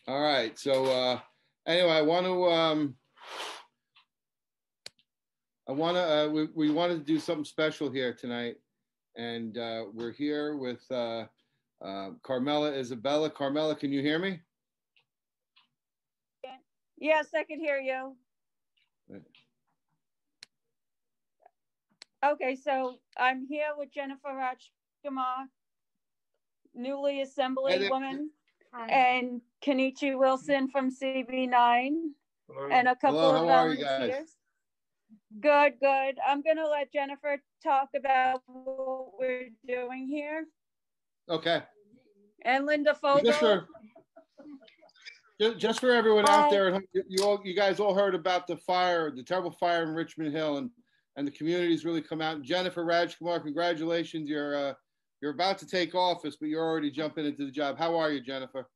All right. So anyway, we wanted to do something special here tonight, and we're here with Carmela Isabella. Carmela, can you hear me? Yes, I can hear you. Okay, so I'm here with Jennifer Rajkumar, newly Assemblywoman, and Kenichi Wilson from CB9, and a couple of volunteers. Good. I'm going to let Jennifer talk about what we're doing here. Okay. And Linda Fogel. Just for everyone out there, you guys all heard about the fire, the terrible fire in Richmond Hill, and the community's really come out. And Jennifer Rajkumar, congratulations! You're about to take office, but you're already jumping into the job. How are you, Jennifer?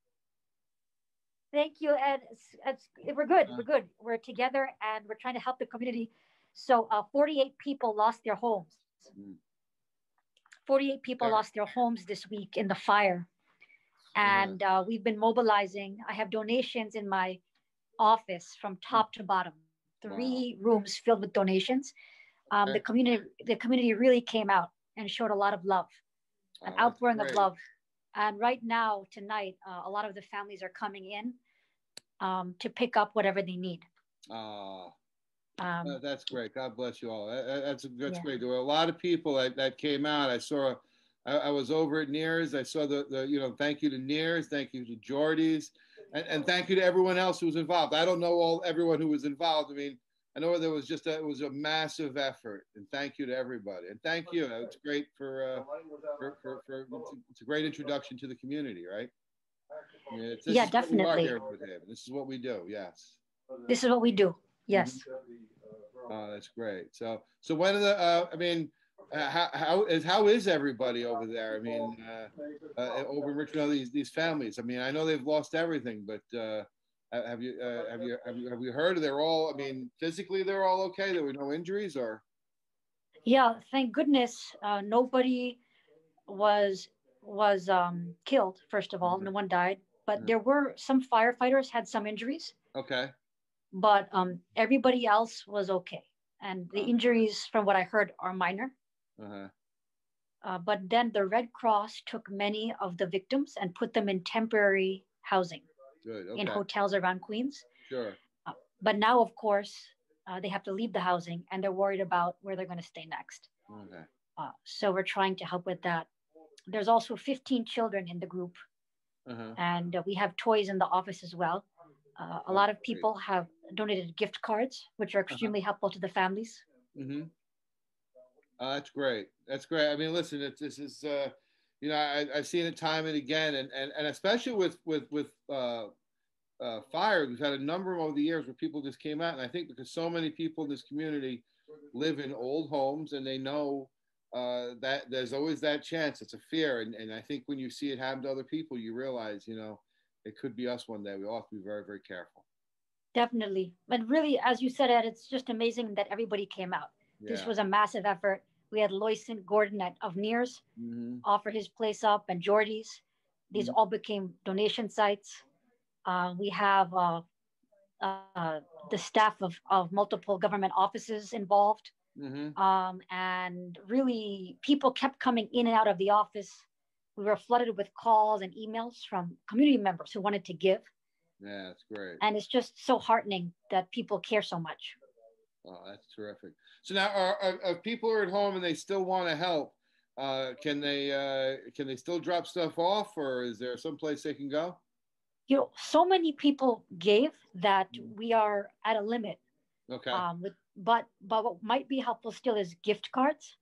Thank you, Ed. We're good. We're good. We're together, and we're trying to help the community. So 48 people lost their homes. 48 people lost their homes this week in the fire. And we've been mobilizing. I have donations in my office from top to bottom, 3 rooms filled with donations. The community really came out and showed a lot of love, an outpouring of love. And right now, tonight, a lot of the families are coming in to pick up whatever they need. That's great. God bless you all. That's great. There were a lot of people that came out. I was over at Nears. I saw the thank you to Nears, thank you to Jordy's, and thank you to everyone else who was involved. I don't know everyone who was involved. I mean, I know there was it was a massive effort, and thank you to everybody. And thank you. It's great it's a great introduction to the community, right? Yeah, definitely. This is what we do. Yes. This is what we do. Yes. Oh, that's great. So when how is everybody over there? I mean, over in Richmond, these families. I mean, I know they've lost everything, but have you heard? They're all. I mean, physically, they're all okay. There were no injuries, or? Yeah, thank goodness, nobody was killed. First of all, no one died, but there were some firefighters had some injuries. Okay. But everybody else was okay, and the injuries, from what I heard, are minor. But then the Red Cross took many of the victims and put them in temporary housing. Good. Okay. In hotels around Queens. Sure. But now, of course, they have to leave the housing, and they're worried about where they're going to stay next. Okay. So we're trying to help with that. There's also 15 children in the group, and we have toys in the office as well. A lot of people have donated gift cards, which are extremely helpful to the families. That's great. That's great. I mean, listen, this is, I've seen it time and again, and especially with fire, we've had a number over the years where people just came out, and I think because so many people in this community live in old homes, and they know that there's always that chance. It's a fear, and I think when you see it happen to other people, you realize, it could be us one day. We all have to be very, very careful. Definitely. But really, as you said, Ed, it's just amazing that everybody came out. Yeah. This was a massive effort. We had Loyson Gordon of Nears offer his place up, and Jordy's. These all became donation sites. We have the staff of multiple government offices involved. And really, people kept coming in and out of the office. We were flooded with calls and emails from community members who wanted to give. Yeah, that's great. And it's just so heartening that people care so much. Oh, that's terrific. So now, if people are at home and they still want to help, can they still drop stuff off, or is there some place they can go? So many people gave that we are at a limit. Okay. But what might be helpful still is gift cards.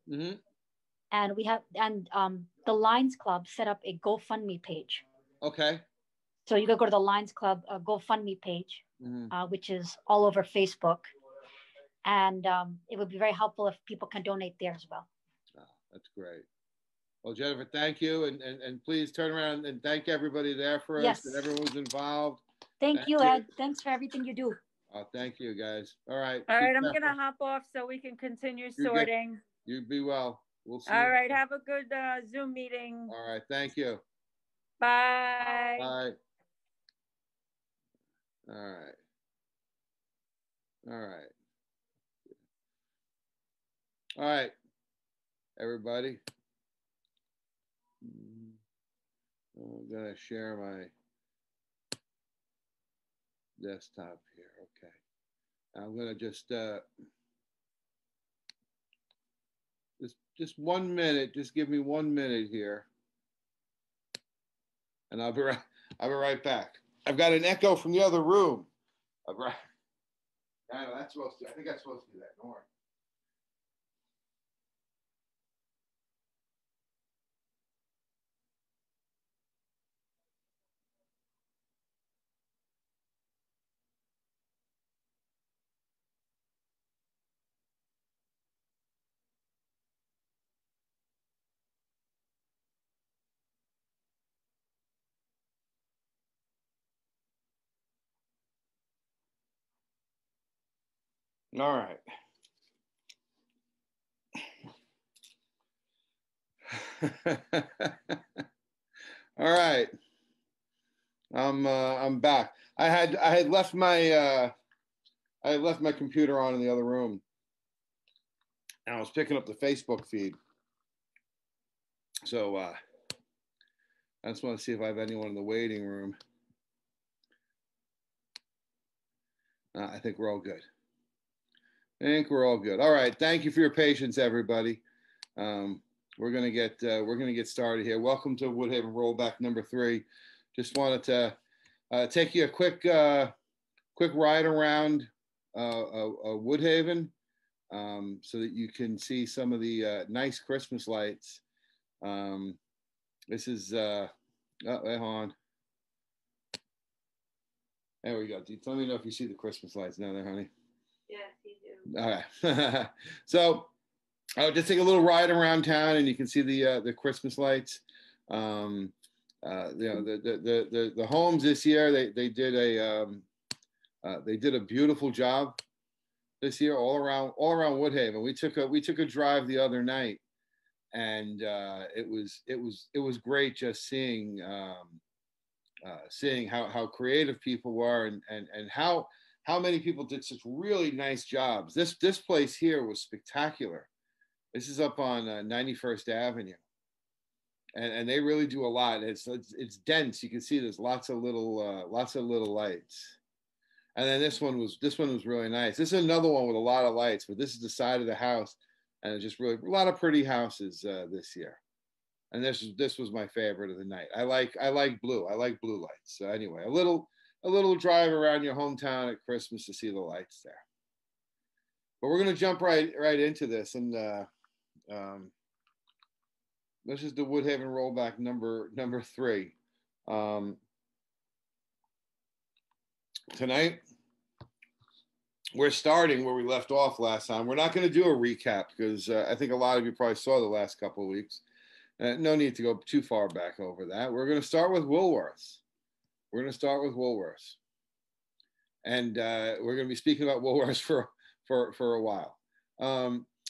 And we have the Lions Club set up a GoFundMe page. Okay. So you could go to the Lions Club GoFundMe page, which is all over Facebook. And it would be very helpful if people can donate there as well. Oh, that's great. Well, Jennifer, thank you. And please turn around and thank everybody there for us and everyone who's involved. Thank you, Ed. Thanks for everything you do. Oh, thank you, guys. All right. All right, I'm going to hop off so we can continue sorting. You be well. We'll see. All right, have a good Zoom meeting. All right, thank you. Bye. Bye. All right. All right. All right, everybody. I'm going to share my desktop here. Okay. I'm going to just 1 minute. Just give me 1 minute here. And I'll be right back. I've got an echo from the other room. I know that's supposed to. I think that's supposed to be that. Don't worry. All right. All right. I'm back. I had left my computer on in the other room, and I was picking up the Facebook feed. So I just want to see if I have anyone in the waiting room. I think we're all good. I think we're all good. All right. Thank you for your patience, everybody. We're gonna get started here. Welcome to Woodhaven Rollback number 3. Just wanted to take you a quick ride around Woodhaven, so that you can see some of the nice Christmas lights. This is wait, hold on. There we go. Let me know if you see the Christmas lights down there, honey. Yes, you do. All right. So I'll just take a little ride around town, and you can see the Christmas lights. You know, the homes this year, they did a beautiful job this year all around Woodhaven. We took a drive the other night, and it was great just seeing how creative people were, and how many people did such really nice jobs. This place here was spectacular. This is up on 91st Avenue, and they really do a lot. It's dense. You can see there's lots of little lights. And then this one was really nice. This is another one with a lot of lights, but this is the side of the house, and it's just really a lot of pretty houses this year. And this was my favorite of the night. I like blue. I like blue lights. So anyway, a little drive around your hometown at Christmas to see the lights there. But we're gonna jump right into this, and this is the Woodhaven Rollback number 3. Tonight we're starting where we left off last time. We're not going to do a recap because I think a lot of you probably saw the last couple of weeks. No need to go too far back over that. We're going to start with Woolworths. And we're going to be speaking about Woolworths for a while.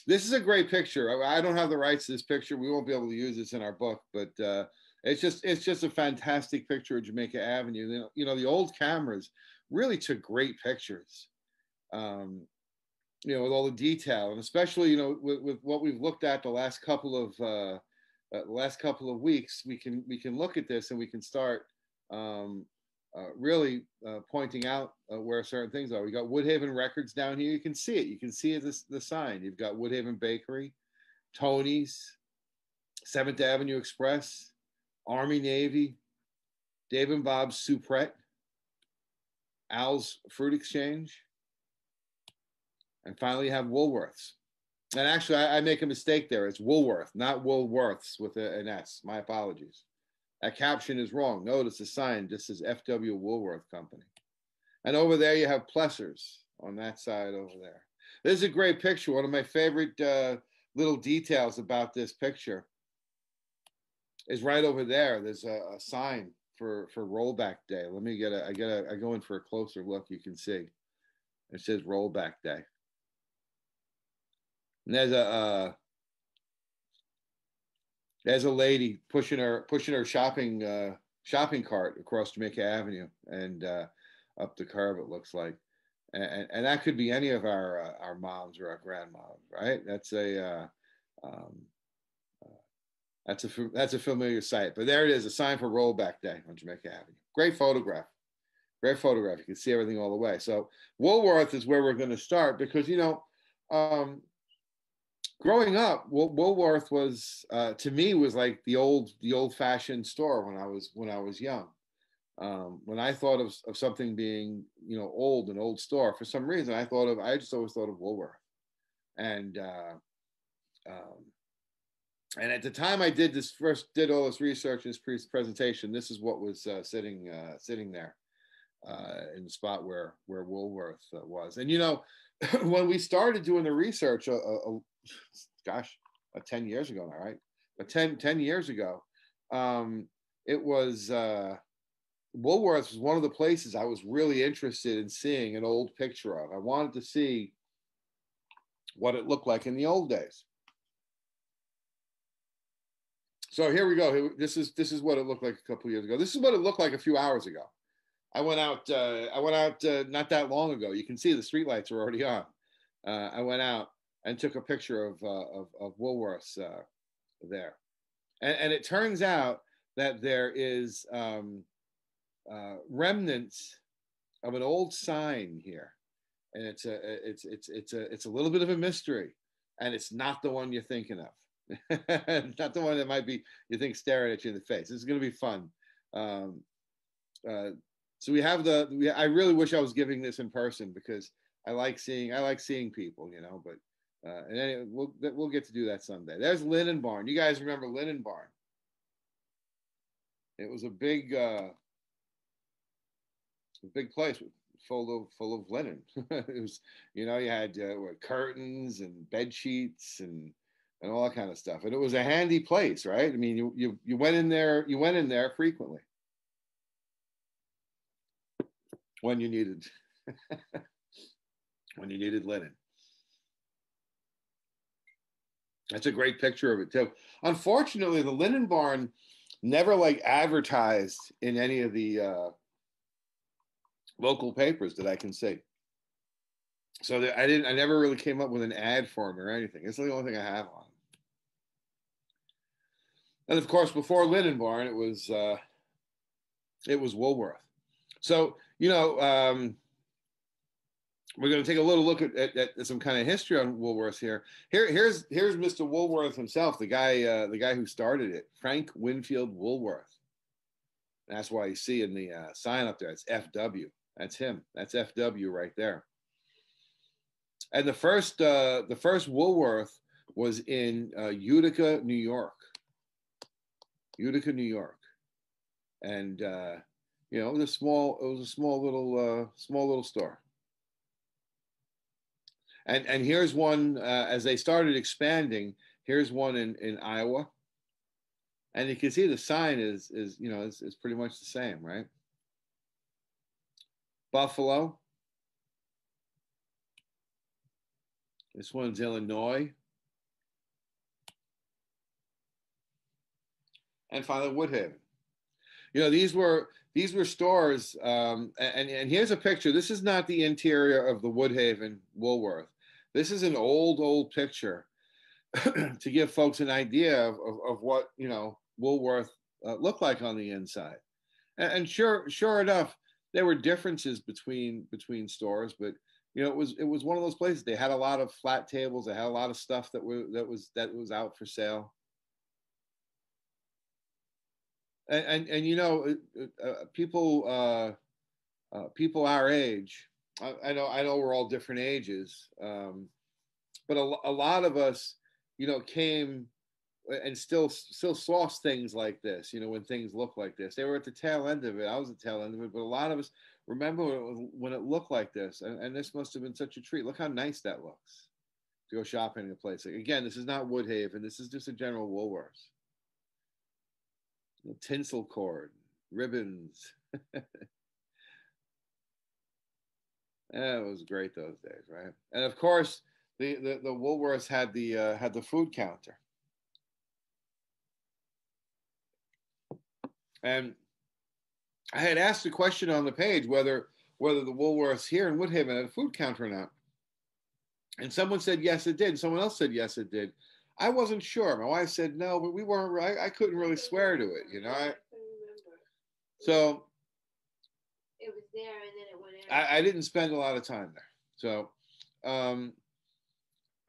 This is a great picture. I don't have the rights to this picture. We won't be able to use this in our book, but it's just a fantastic picture of Jamaica Avenue. You know, the old cameras really took great pictures. You know, with all the detail, and especially, you know, with what we've looked at the last couple of weeks, we can look at this and we can start really pointing out where certain things are. We got Woodhaven Records down here. You can see it. You can see the sign. You've got Woodhaven Bakery, Tony's, 7th Avenue Express, Army Navy, Dave and Bob's Souprette, Al's Fruit Exchange, and finally you have Woolworths. And actually, I make a mistake there. It's Woolworth, not Woolworths with an S. My apologies. That caption is wrong. Notice the sign just says FW Woolworth Company. And over there you have Plessers on that side over there. This is a great picture. One of my favorite little details about this picture is right over there. There's a sign for Rollback Day. Let me I go in for a closer look. You can see it says Rollback Day. And there's a lady pushing her shopping cart across Jamaica Avenue, and up the curb, it looks like. And that could be any of our moms or our grandmoms, right? That's a familiar sight. But there it is, a sign for Rollback Day on Jamaica Avenue. Great photograph. Great photograph. You can see everything all the way. So Woolworth is where we're going to start because, growing up, Woolworth was to me was like the old-fashioned store when I was young. When I thought of something being old, an old store, for some reason I just always thought of Woolworth. And at the time I did all this research, this presentation, this is what was sitting there in the spot where Woolworth was. And when we started doing the research, 10 years ago now, right? But 10 years ago, it was Woolworth was one of the places I was really interested in seeing an old picture of. I wanted to see what it looked like in the old days. So here we go. This is what it looked like a couple of years ago. This is what it looked like a few hours ago. I went out not that long ago. You can see the streetlights are already on. I went out and took a picture of Woolworths there, and it turns out that there is remnants of an old sign here, and it's a little bit of a mystery, and it's not the one you're thinking of. It's not the one that might be you think staring at you in the face. This is going to be fun. So we have I really wish I was giving this in person because I like seeing people, but and anyway, we'll get to do that someday. There's Linen Barn. You guys remember Linen Barn? It was a big place full of linen. It was, you had curtains and bed sheets and all that kind of stuff. And it was a handy place, right? I mean, you went in there frequently when you needed linen. That's a great picture of it too. Unfortunately, the Linen Barn never advertised in any of the local papers that I can see. So I never really came up with an ad for them or anything. It's the only thing I have on. And of course, before Linen Barn, it was Woolworth. So we're going to take a little look at some kind of history on Woolworth here. Here's Mr. Woolworth himself, the guy who started it, Frank Winfield Woolworth. That's why you see in the sign up there, it's FW. That's him. That's FW right there. And the first Woolworth was in Utica, New York. Utica, New York, and it was a small little store. And here's one as they started expanding. Here's one in Iowa, and you can see the sign is pretty much the same, right? Buffalo. This one's Illinois. And finally, Woodhaven. These were stores, and here's a picture. This is not the interior of the Woodhaven Woolworth. This is an old picture to give folks an idea of what Woolworth looked like on the inside. And sure enough, there were differences between stores, but it was one of those places. They had a lot of flat tables. They had a lot of stuff that was out for sale. And people our age, I know we're all different ages, but a lot of us came and still saw things like this, when things look like this. They were at the tail end of it. I was at the tail end of it, but a lot of us remember when it looked like this, and this must have been such a treat. Look how nice that looks to go shopping in a place. Again, this is not Woodhaven. This is just a general Woolworths. Tinsel cord, ribbons. It was great those days, right? And of course, the Woolworths had the food counter. And I had asked a question on the page whether whether the Woolworths here in Woodhaven had a food counter or not. And someone said, yes, it did. And someone else said, yes, it did. I wasn't sure. My wife said, no, but we weren't, I couldn't really swear to it, you know. So it was there and then it went out. I didn't spend a lot of time there. So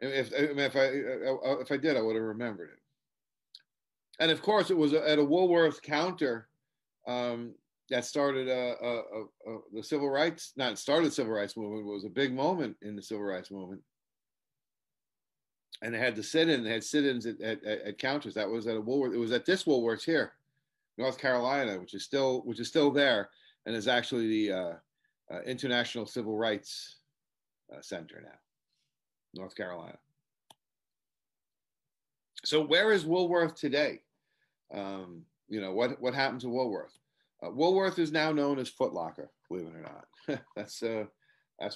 if I did, I would have remembered it. And of course, it was at a Woolworth counter that started the civil rights, not started the civil rights movement, but it was a big moment in the civil rights movement. And they had the sit-in, they had sit-ins at counters. That was at a Woolworth. It was at this Woolworths here, North Carolina, which is still there, and is actually the International Civil Rights Center now, North Carolina. So where is Woolworth today? You know, what happened to Woolworth? Woolworth is now known as Foot Locker, believe it or not. That's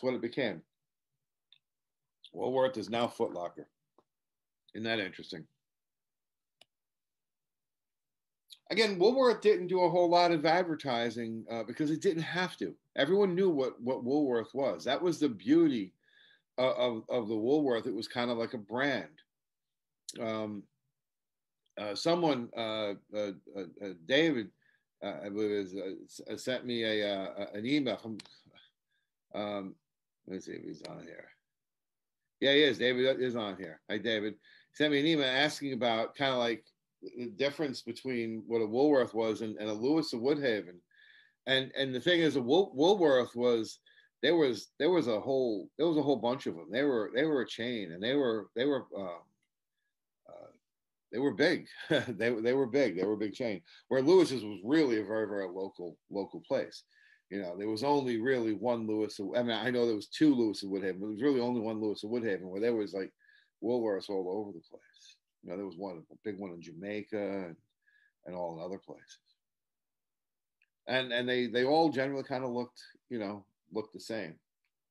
what it became. Woolworth is now Foot Locker. Isn't that interesting? Again, Woolworth didn't do a whole lot of advertising because it didn't have to. Everyone knew what Woolworth was. That was the beauty of the Woolworth. It was kind of like a brand. Someone, David, I believe, sent me an email from. Let's see if he's on here. Yeah, he is. David is on here. Hi, David. He sent me an email asking about kind of like the difference between what a Woolworth was and a Lewis of Woodhaven. And the thing is, a Woolworth was there was a whole bunch of them. They were a chain, and they were big. they were big. They were a big chain. Where Lewis's was really a very, very local place. You know, there was only really one Lewis. I mean, I know there was two Lewis of Woodhaven, but there was really only one Lewis of Woodhaven, where there was like Woolworths all over the place. You know, there was a big one in Jamaica and all in other places. And they all generally kind of looked the same.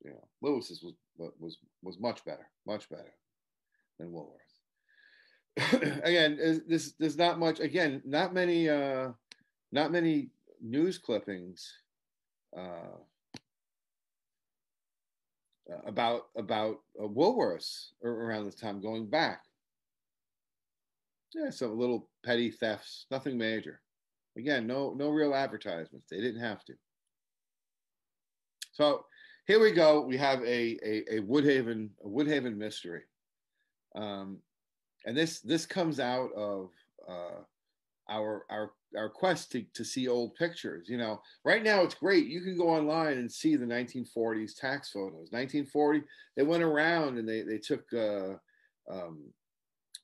You know, Lewis's was much better than Woolworth. Again, there's not much. Again, not many news clippings about Woolworths around this time going back. Yeah, some little petty thefts, nothing major. Again, no real advertisements. They didn't have to. So here we go. We have a Woodhaven mystery, and this comes out of our quest to see old pictures. You know, right now it's great. You can go online and see the 1940s tax photos. 1940, they went around and they took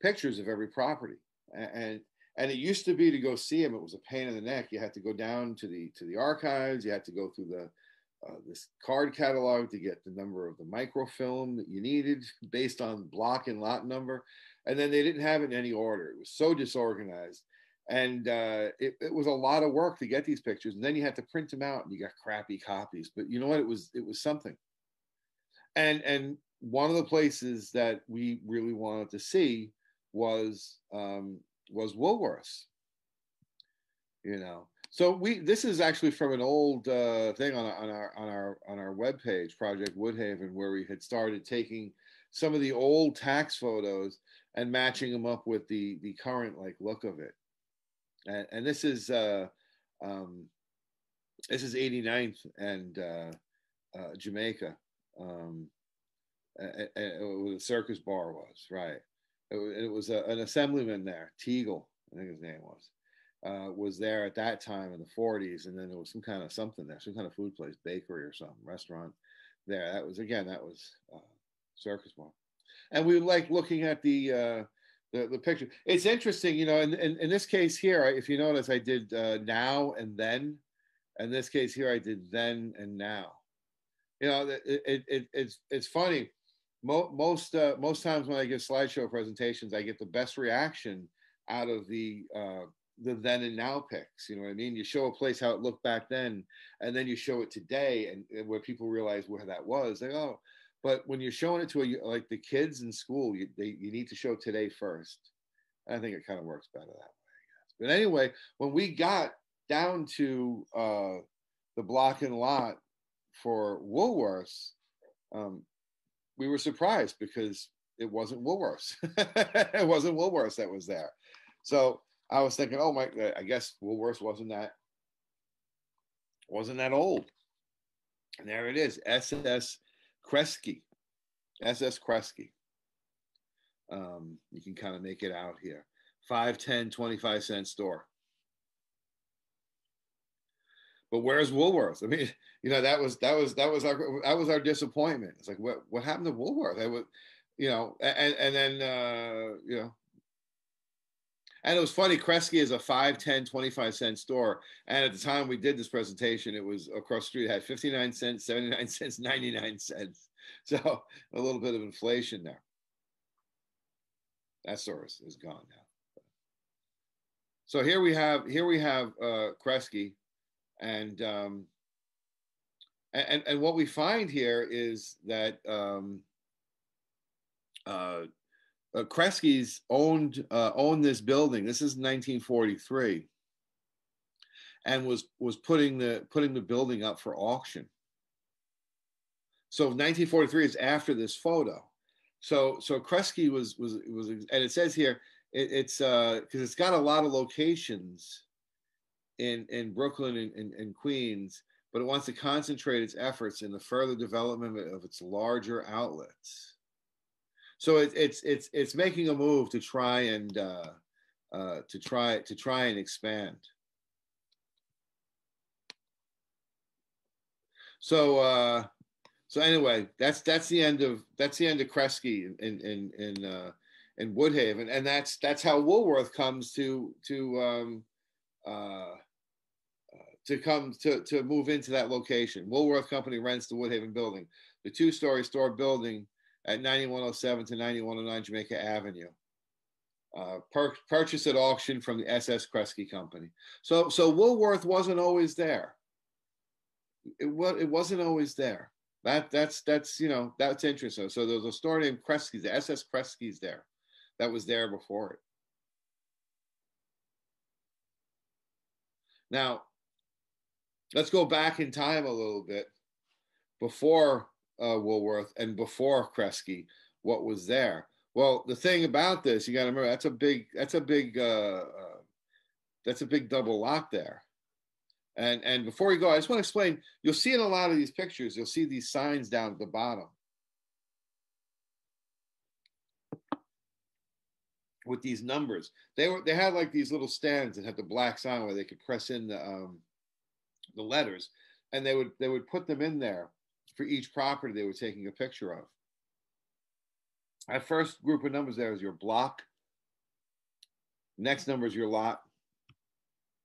pictures of every property, and it used to be, to go see them, it was a pain in the neck. You had to go down to the archives. You had to go through this card catalog to get the number of the microfilm that you needed based on block and lot number, and then they didn't have it in any order. It was so disorganized. And it was a lot of work to get these pictures, and then you had to print them out, and you got crappy copies. But you know what? It was something. And one of the places that we really wanted to see was Woolworths. You know, so this is actually from an old thing on our webpage, Project Woodhaven, where we had started taking some of the old tax photos and matching them up with the current look of it. And this is 89th and Jamaica, where the circus bar was, right? It was an assemblyman there, Teagle, I think his name was there at that time in the 40s, and then there was some kind of something there, some kind of food place, bakery or something, restaurant there. That was circus bar, and we like looking at the picture. It's interesting, you know, in this case here, if you notice, I did now and then. In this case here, I did then and now. You know, it's funny. Most times when I give slideshow presentations, I get the best reaction out of the then and now pics. You know what I mean? You show a place how it looked back then, and then you show it today, and where people realize where that was. They go, oh. But when you're showing it to like the kids in school, you need to show today first. I think it kind of works better that way, I guess. But anyway, when we got down to the block and lot Woolworths, we were surprised because it wasn't Woolworths. It wasn't Woolworths that was there. So I was thinking, oh my, I guess Woolworths wasn't that old. And there it is, SS Kresge. SS Kresge. You can kind of make it out here. 5, 10, 25-cent store. But where's Woolworths? I mean, that was our disappointment. It's like, what happened to Woolworths? I would, and then and it was funny. Kresge is a 5, 10, 25-cent store, and at the time we did this presentation, it was across the street. It had 59 cents, 79 cents, 99 cents. So a little bit of inflation there. That store is gone now. So here we have Kresge, and what we find here is that Kresge's owned this building. This is 1943, and was putting the building up for auction. So 1943 is after this photo. So Kresge was, and it says here it's because it's got a lot of locations in Brooklyn and Queens, but it wants to concentrate its efforts in the further development of its larger outlets. So it's making a move to try and expand. So anyway, that's the end of Kresge in Woodhaven, and that's how Woolworth comes to move into that location. Woolworth Company rents the Woodhaven building, the 2-story store building at 9107 to 9109 Jamaica Avenue. Purchased at auction from the SS Kresge Company. So Woolworth wasn't always there. It wasn't always there. That's interesting. So there's a store named Kresge, the SS Kresge's there, that was there before it. Now, let's go back in time a little bit before Woolworth and before Kresge. What was there? Well, the thing about this, you got to remember, that's a big double lock there. And before we go, I just want to explain. You'll see in a lot of these pictures, you'll see these signs down at the bottom with these numbers. They had like these little stands that had the black sign where they could press in the letters, and they would put them in there for each property they were taking a picture of. That first group of numbers there is your block. Next number is your lot.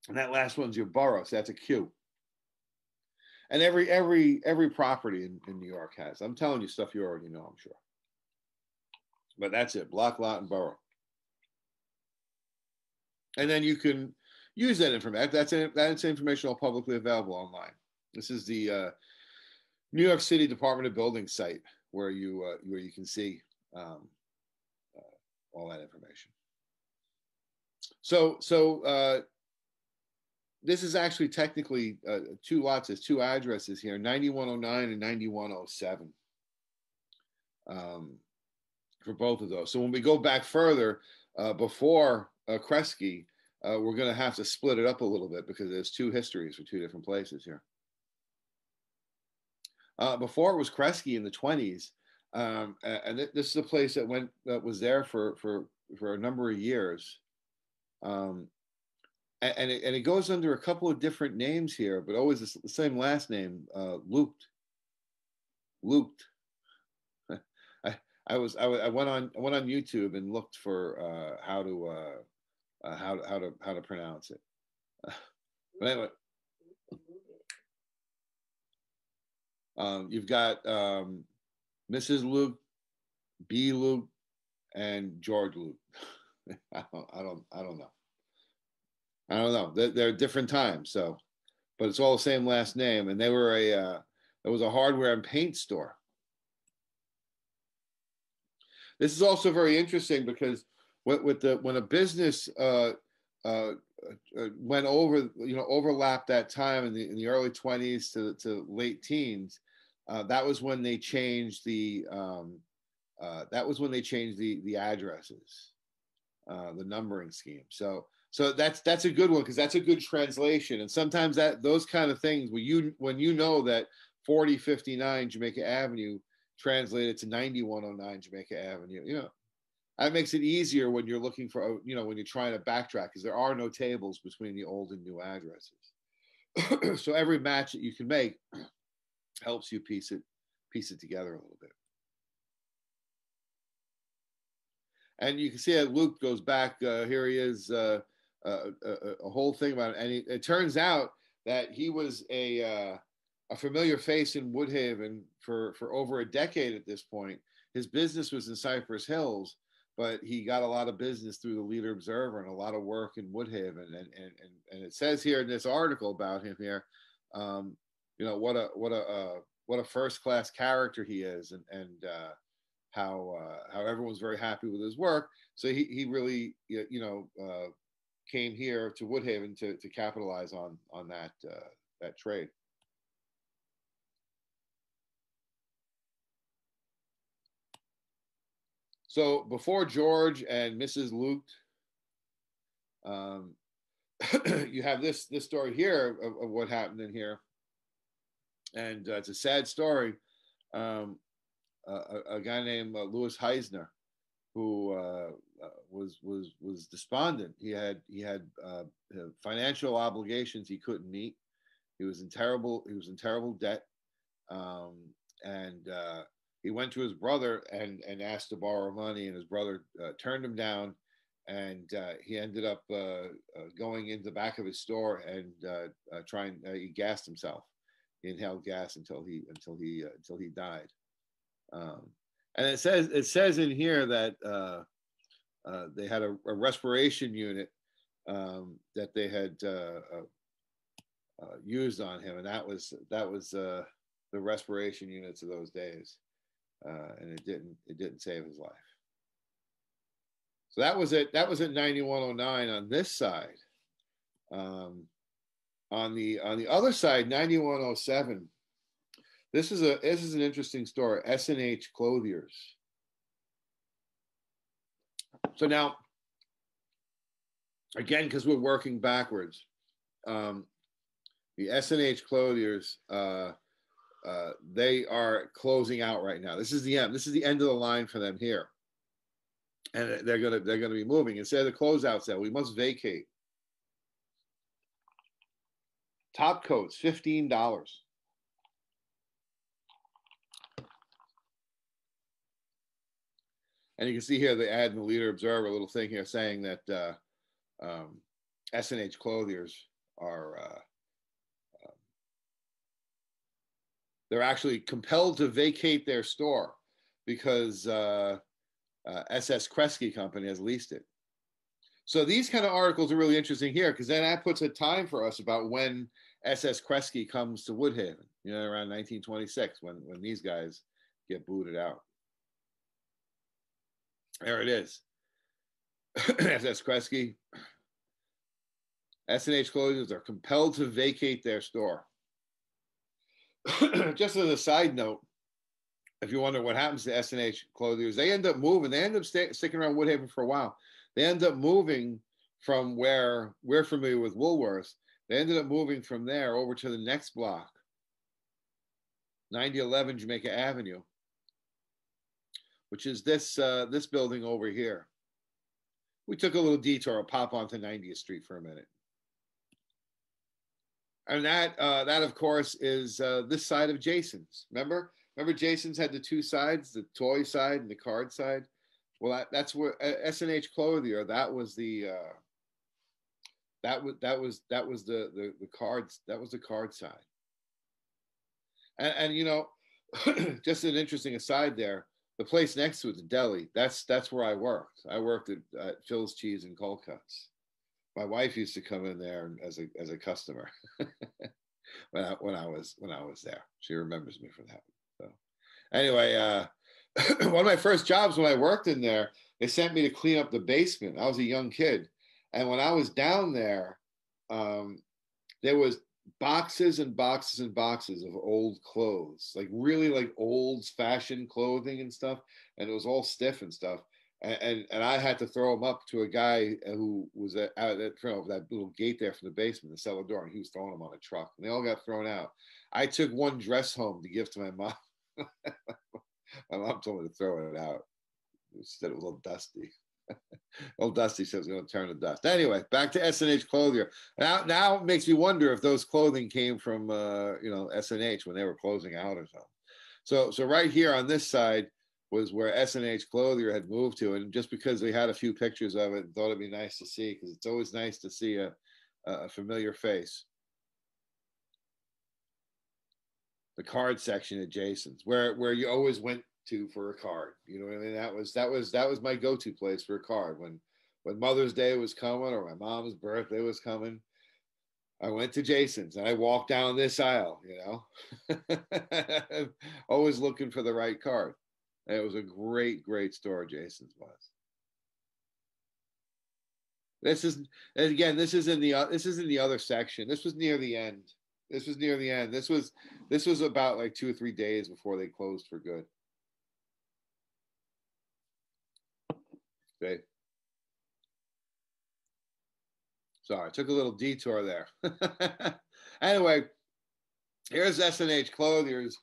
And that last one's your borough, so that's a Q. And every property in New York has. I'm telling you stuff you already know, I'm sure. But that's it, block, lot, and borough. And then you can use that information. That's information all publicly available online. This is the New York City Department of Building site where you can see all that information. So this is actually technically 2 lots. There's 2 addresses here, 9109 and 9107 for both of those. So when we go back further, before Kresge, we're going to have to split it up a little bit because there's 2 histories for 2 different places here. Before it was Kresge in the 20s, and this is a place that was there for a number of years. And it goes under a couple of different names here, but always the same last name, Looped. I went on YouTube and looked for how to pronounce it. But anyway, you've got Mrs. Luke, B. Luke, and George Luke. I don't know. I don't know. They're different times, so, but it's all the same last name. And they were it was a hardware and paint store. This is also very interesting because when a business went over, overlapped that time in the early 20s to late teens. That was when they changed the addresses, the numbering scheme. So that's a good one, because that's a good translation. And sometimes those kind of things, when you know that 4059 Jamaica Avenue translated to 9109 Jamaica Avenue, that makes it easier when you're looking for, when you're trying to backtrack, because there are no tables between the old and new addresses. So every match that you can make helps you piece it together a little bit. And you can see that Luke goes back. Here he is, a whole thing about it. And it turns out that he was a familiar face in Woodhaven for over a decade at this point. His business was in Cypress Hills, but he got a lot of business through the Leader Observer and a lot of work in Woodhaven. And it says here in this article about him here, what a first class character he is, and how everyone's very happy with his work. So he really came here to Woodhaven to capitalize on that trade. So before George and Mrs. Luke, you have this story here of what happened in here, and it's a sad story. A guy named Louis Heisner, who was despondent. He had financial obligations he couldn't meet. He was in terrible debt, and he went to his brother and asked to borrow money, and his brother turned him down, and he ended up going in the back of his store and he gassed himself. He inhaled gas until he died. And it says in here that they had a respiration unit that they had used on him, and that was the respiration units of those days, and it didn't save his life. So that was at 9109 on this side. On the other side, 9107. This is an interesting story. S&H Clothiers. So now, again, because we're working backwards, the S&H Clothiers, they are closing out right now. This is the end. This is the end of the line for them here, and they're gonna be moving. Instead of the closeout sale, we must vacate. Top coats, $15. And you can see here the ad in the Leader Observer, a little thing here saying that S&H Clothiers are they're actually compelled to vacate their store because SS Kresge Company has leased it. So these kind of articles are really interesting here, because then that puts a time for us about when SS Kresge comes to Woodhaven, around 1926, when these guys get booted out. There it is. SS Kresge. S&H Clothiers are compelled to vacate their store. Just as a side note, if you wonder what happens to S&H Clothiers, they end up moving. They end up sticking around Woodhaven for a while. They end up moving from where we're familiar with Woolworth. They ended up moving from there over to the next block, 9011 Jamaica Avenue, which is this building over here. We took a little detour, a pop onto 90th Street for a minute. And that of course, is this side of Jason's. Remember Jason's had the two sides, the toy side and the card side? Well, that's where S&H Clothier, that was the cards, that was the card side. And just an interesting aside there, the place next to it, the deli, that's where I worked. I worked at Phil's Cheese and Cold Cuts. My wife used to come in there as a customer when I was there. She remembers me for that. So anyway, one of my first jobs when I worked in there, they sent me to clean up the basement. I was a young kid, And when I was down there, there was boxes and boxes and boxes of old clothes, like really like old fashioned clothing and stuff. And it was all stiff and stuff. And I had to throw them up to a guy who was out at that little gate there from the basement, the cellar door, and he was throwing them on a truck, and they all got thrown out. I took one dress home to give to my mom. My mom told me to throw it out. She said it was a little dusty. Old Dusty says it's going to turn to dust. Anyway, back to S&H Clothier. Now it makes me wonder if those clothing came from S&H when they were closing out or something. So right here on this side was where S&H Clothier had moved to, and just because they had a few pictures of it, thought it'd be nice to see, because it's always nice to see a familiar face. The card section at Jason's, where you always went to for a card. You know what I mean? That was my go-to place for a card. When Mother's Day was coming or my mom's birthday was coming, I went to Jason's and I walked down this aisle, always looking for the right card. And it was a great store, Jason's was. This is in the other section. This was near the end. This was about like 2 or 3 days before they closed for good. Okay. Sorry, I took a little detour there. Anyway, here's S&H Clothier's.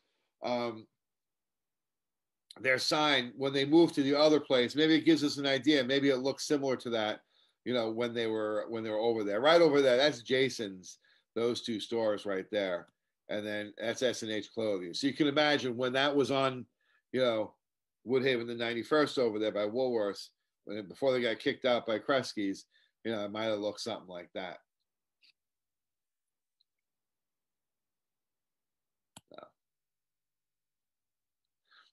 Their sign when they moved to the other place. Maybe it gives us an idea. Maybe it looks similar to that, when they were over there. Right over there, that's Jason's. Those two stores right there, and then that's S&H Clothing. So you can imagine when that was on, Woodhaven the 91st over there by Woolworths, before they got kicked out by Kresge's, it might have looked something like that.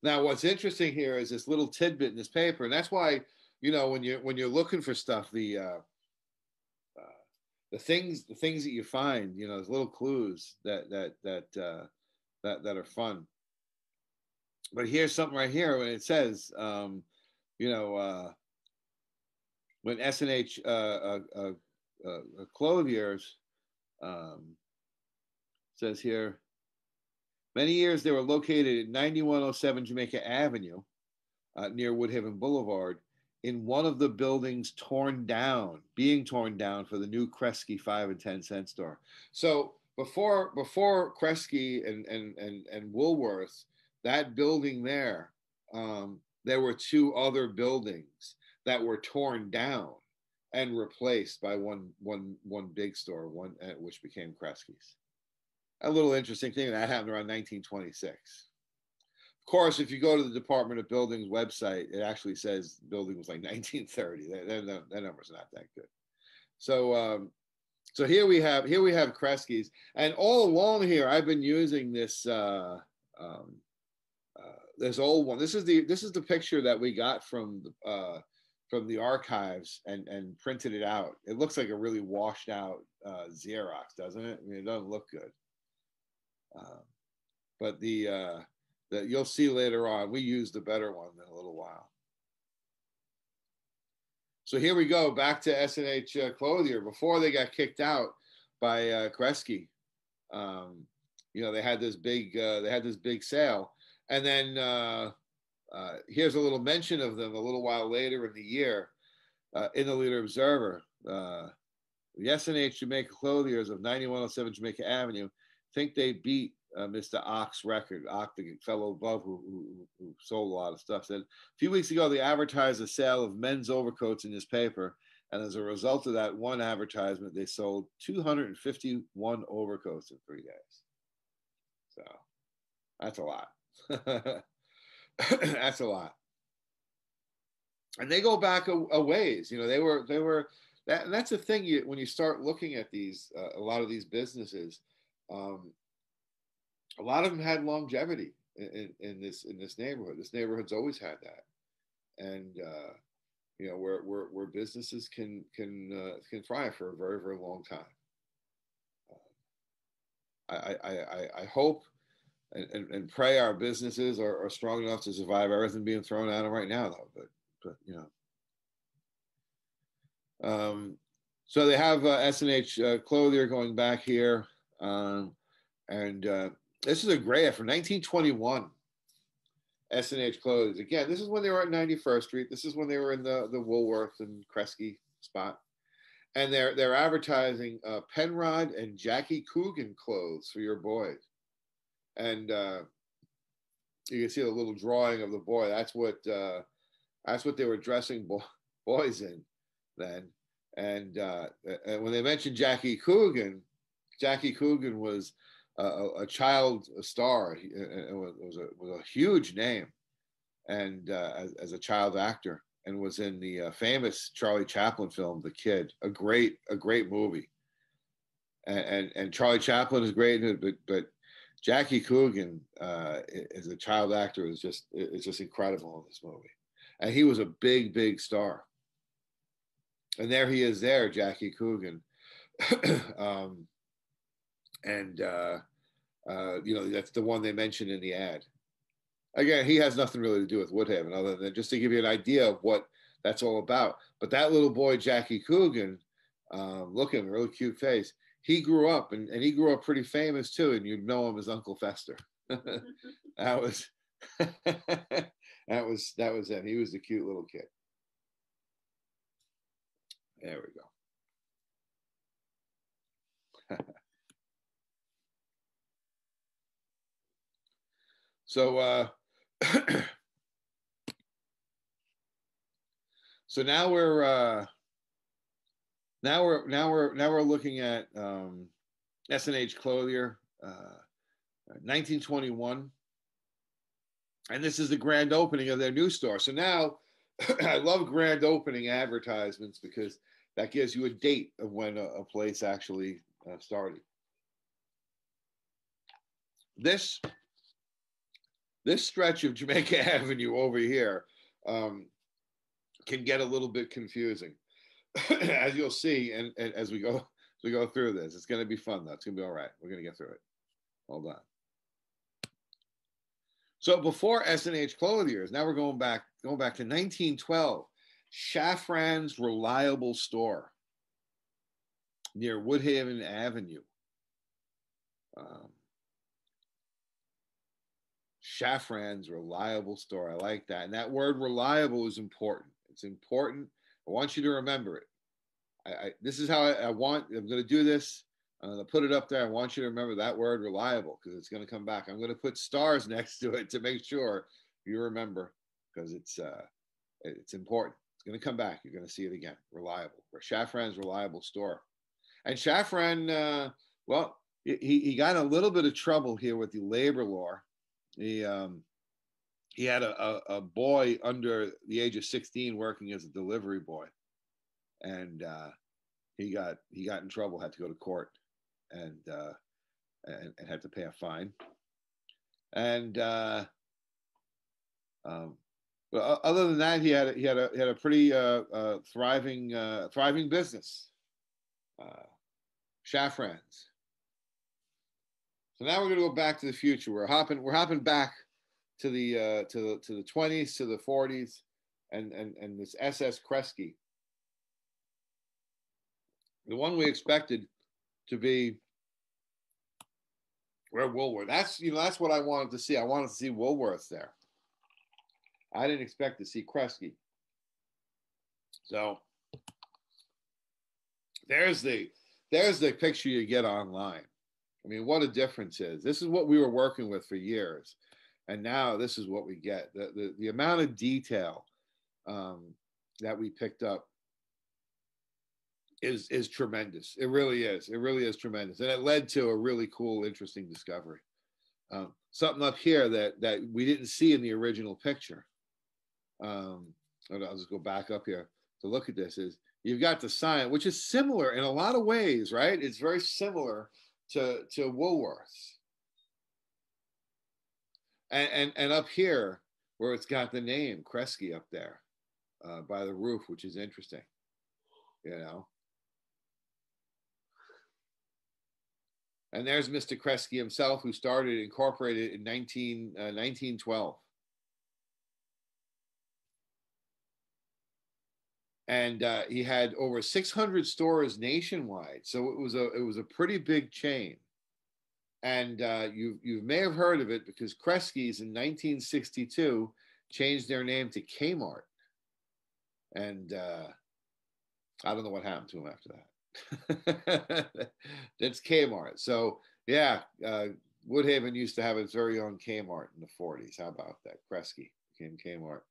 Now, what's interesting here is this little tidbit in this paper, and that's why, when you're looking for stuff, the things that you find, there's little clues that are fun. But here's something right here when it says, when S&H Clothiers says here, many years they were located at 9107 Jamaica Avenue near Woodhaven Boulevard, in one of the buildings being torn down for the new Kresge 5 and 10 cent store. So before Kresge and Woolworth, that building there were 2 other buildings that were torn down and replaced by one big store, which became Kresge's. A little interesting thing that happened around 1926. Of course, if you go to the Department of Buildings website, it actually says the building was like 1930. That number's not that good. So here we have Kresge's, and all along here I've been using this this old one. This is the picture that we got from the archives and printed it out. It looks like a really washed out Xerox, doesn't it? I mean, it doesn't look good. But that you'll see later on, we used a better one in a little while. So here we go, back to S&H Clothier. Before they got kicked out by Kresge, they had this big sale, and then here's a little mention of them a little while later in the year in the Leader Observer. The S&H Jamaica Clothiers of 9107 Jamaica Avenue think they beat Mr. Ock's record. Ock, the fellow above who sold a lot of stuff, said, a few weeks ago they advertised a sale of men's overcoats in his paper, and as a result of that one advertisement, they sold 251 overcoats in 3 days. So that's a lot. That's a lot. And they go back a ways. They were that, and that's the thing. When you start looking at these, a lot of these businesses. A lot of them had longevity in this neighborhood. This neighborhood's always had that, and where businesses can thrive for a very, very long time. I hope and pray our businesses are strong enough to survive everything being thrown at them right now, though. But So they have S&H Clothier going back here. And this is a great from 1921. S&H Clothes. Again, this is when they were at 91st Street. This is when they were in the Woolworth and Kresge spot. And they're advertising Penrod and Jackie Coogan clothes for your boys. And you can see the little drawing of the boy. That's what they were dressing boys in then. And when they mentioned Jackie Coogan was a child star. It was a huge name, and as a child actor, and was in the famous Charlie Chaplin film, The Kid, a great movie. And Charlie Chaplin is great in it, but Jackie Coogan as a child actor is just incredible in this movie, and he was a big star. And there he is, Jackie Coogan. That's the one they mentioned in the ad. Again, he has nothing really to do with Woodhaven other than just to give you an idea of what that's all about. But that little boy, Jackie Coogan, look at him, really cute face. He grew up and he grew up pretty famous too, and you'd know him as Uncle Fester. that was him. He was the cute little kid. There we go. So so now we're looking at S&H Clothier, 1921, and this is the grand opening of their new store. So now I love grand opening advertisements because that gives you a date of when a place actually started. This stretch of Jamaica Avenue over here can get a little bit confusing, as you'll see, and as we go through this. It's going to be fun, though. It's going to be all right. We're going to get through it. Hold on. So before S&H Clothiers, now we're going back to 1912. Shafran's Reliable Store near Woodhaven Avenue. Shafran's Reliable Store. I like that. And that word reliable is important. It's important. I want you to remember it. This is how I'm going to do this. I'm going to put it up there. I want you to remember that word reliable because it's going to come back. I'm going to put stars next to it to make sure you remember because it's important. It's going to come back. You're going to see it again. Reliable. Shafran's Reliable Store. And Shafran, he got a little bit of trouble here with the labor law. He had a boy under the age of 16 working as a delivery boy, and he got in trouble. Had to go to court, and had to pay a fine. And but other than that, he had a pretty thriving business. Shafran's. So now we're going to go back to the future. We're hopping back to the 20s, to the 40s, and this SS Kresge. The one we expected to be where Woolworth. That's what I wanted to see. I wanted to see Woolworth there. I didn't expect to see Kresge. So there's the picture you get online. I mean, what a difference is. This is what we were working with for years. And now this is what we get. The amount of detail that we picked up is tremendous. It really is. It really is tremendous. And it led to a really cool, interesting discovery. Something up here that we didn't see in the original picture. I'll just go back up here to look at this. Is you've got the sign, which is similar in a lot of ways, right? It's very similar to Woolworths. And up here where it's got the name Kresge up there by the roof, which is interesting, you know. And there's Mr. Kresge himself, who incorporated in 1912. and he had over 600 stores nationwide. So it was a pretty big chain. And you may have heard of it because Kresge's in 1962 changed their name to Kmart, and I don't know what happened to them after that. That's Kmart. So yeah, Woodhaven used to have its very own Kmart in the 40s. How about that? Kresge became Kmart,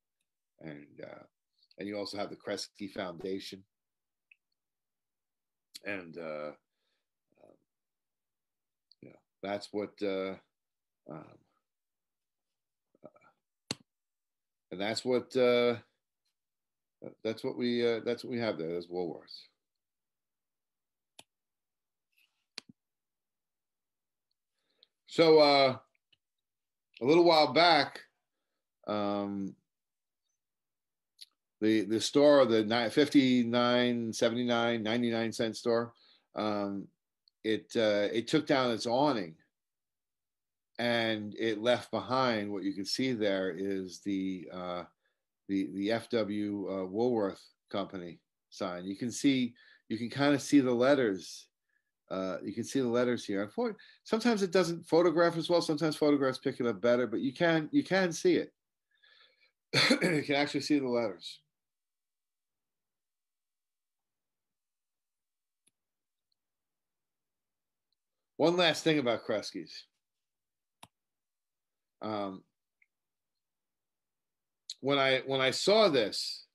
and you also have the Kresge Foundation, and yeah, that's what. And that's what we have there. There's Woolworths. So a little while back, the store, the 59, 79, 99-cent store, it took down its awning, and it left behind what you can see there is the FW Woolworth Company sign. You can kind of see the letters. You can see the letters here. Sometimes it doesn't photograph as well. Sometimes photographs pick it up better, but you can see it. You can actually see the letters. One last thing about Kresge's. When I saw this,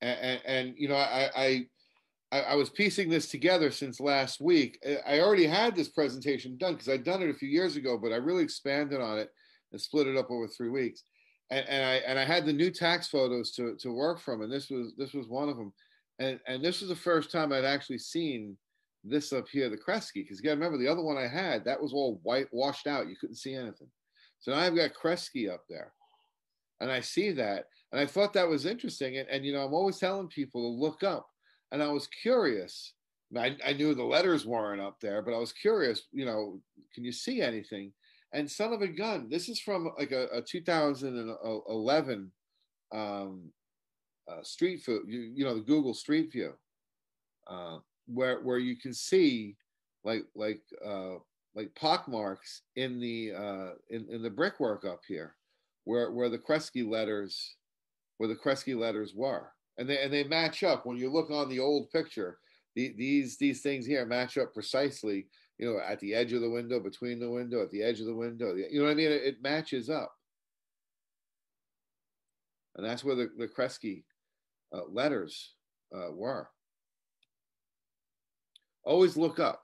and you know, I was piecing this together since last week. I already had this presentation done because I'd done it a few years ago, but I really expanded on it and split it up over 3 weeks. And I had the new tax photos to work from, and this was one of them. And this was the first time I'd actually seen this up here, the Kresge, because you got to remember the other one I had, that was all white, washed out. You couldn't see anything. So now I've got Kresge up there, and I see that, and I thought that was interesting. And you know, I'm always telling people to look up, and I was curious. I knew the letters weren't up there, but I was curious. You know, can you see anything? And son of a gun, this is from like a 2011 Street View. You know, the Google Street View, where you can see like pockmarks in the brickwork up here, where the Kresge letters were, and they match up when you look on the old picture. These things here match up precisely. You know, at the edge of the window, between the window, at the edge of the window. You know what I mean? It matches up, and that's where the Kresge letters were. Always look up.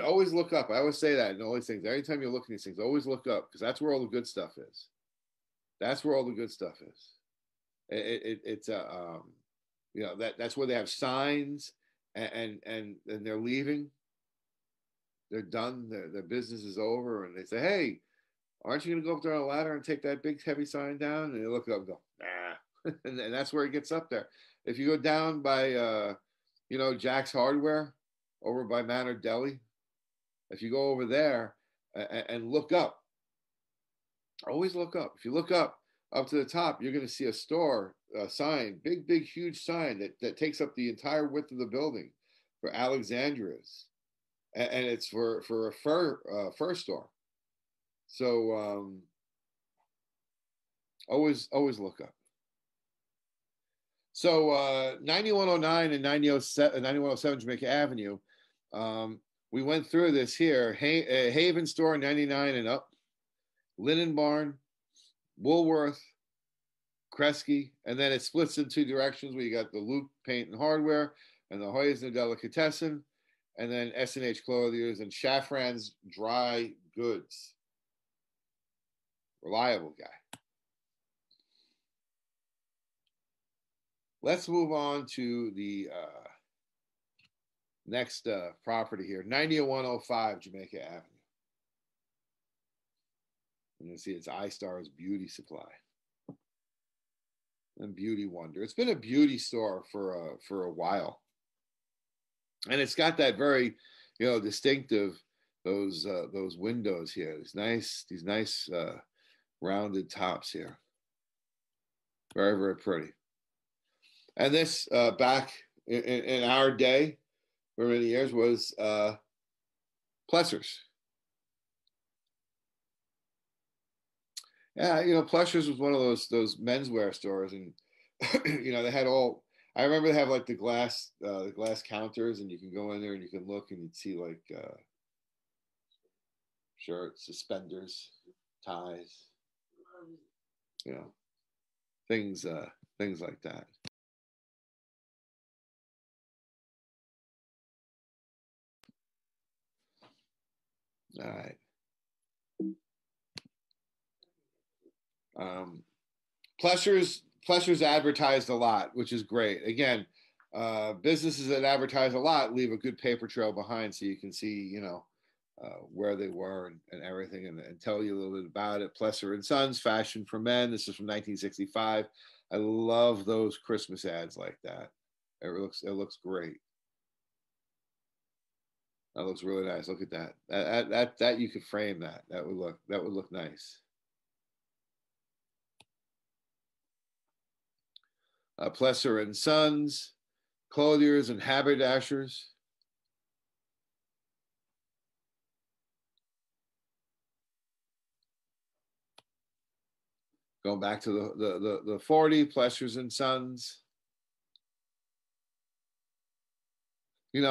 Always look up. I always say that in all these things. Anytime you look at these things, always look up, because that's where all the good stuff is. That's where all the good stuff is. It's you know, that's where they have signs, and they're leaving. They're done. Their business is over, and they say, "Hey, aren't you going to go up there on a ladder and take that big heavy sign down?" And they look up and go, "Nah," and that's where it gets up there. If you go down by you know, Jack's Hardware over by Manor Deli, if you go over there and look up, always look up. If you look up to the top, you're going to see a store sign, big, huge sign that takes up the entire width of the building for Alexandra's, and it's for a fur store. So always look up. So 9109 and 9107 Jamaica Avenue, we went through this here. Haven Store 99 and up, Linen Barn, Woolworth, Kresge, and then it splits in two directions where you got the Luke Paint and Hardware and the Hoyas and Delicatessen, and then S&H Clothiers and Shafran's Dry Goods. Reliable guy. Let's move on to the next property here, 9105 Jamaica Avenue. You can see it's iStar's Beauty Supply and Beauty Wonder. It's been a beauty store for a while, and it's got that very, you know, distinctive those windows here. These nice rounded tops here. Very, very pretty. And this back in our day for many years was Plesser's. Yeah, Plesser's was one of those menswear stores, and they had all. I remember they have like the glass counters, and you can go in there and you can look and you'd see like shirts, suspenders, ties, things like that. All right. Plesser's advertised a lot, which is great. Again, businesses that advertise a lot leave a good paper trail behind, so you can see, where they were and everything, and tell you a little bit about it. Plesser and Sons, Fashion for Men. This is from 1965. I love those Christmas ads like that. It looks great. That looks really nice. Look at that. That you could frame that. That would look nice. Plesser and Sons, clothiers and haberdashers. Going back to the 40, Plessers and Sons. It's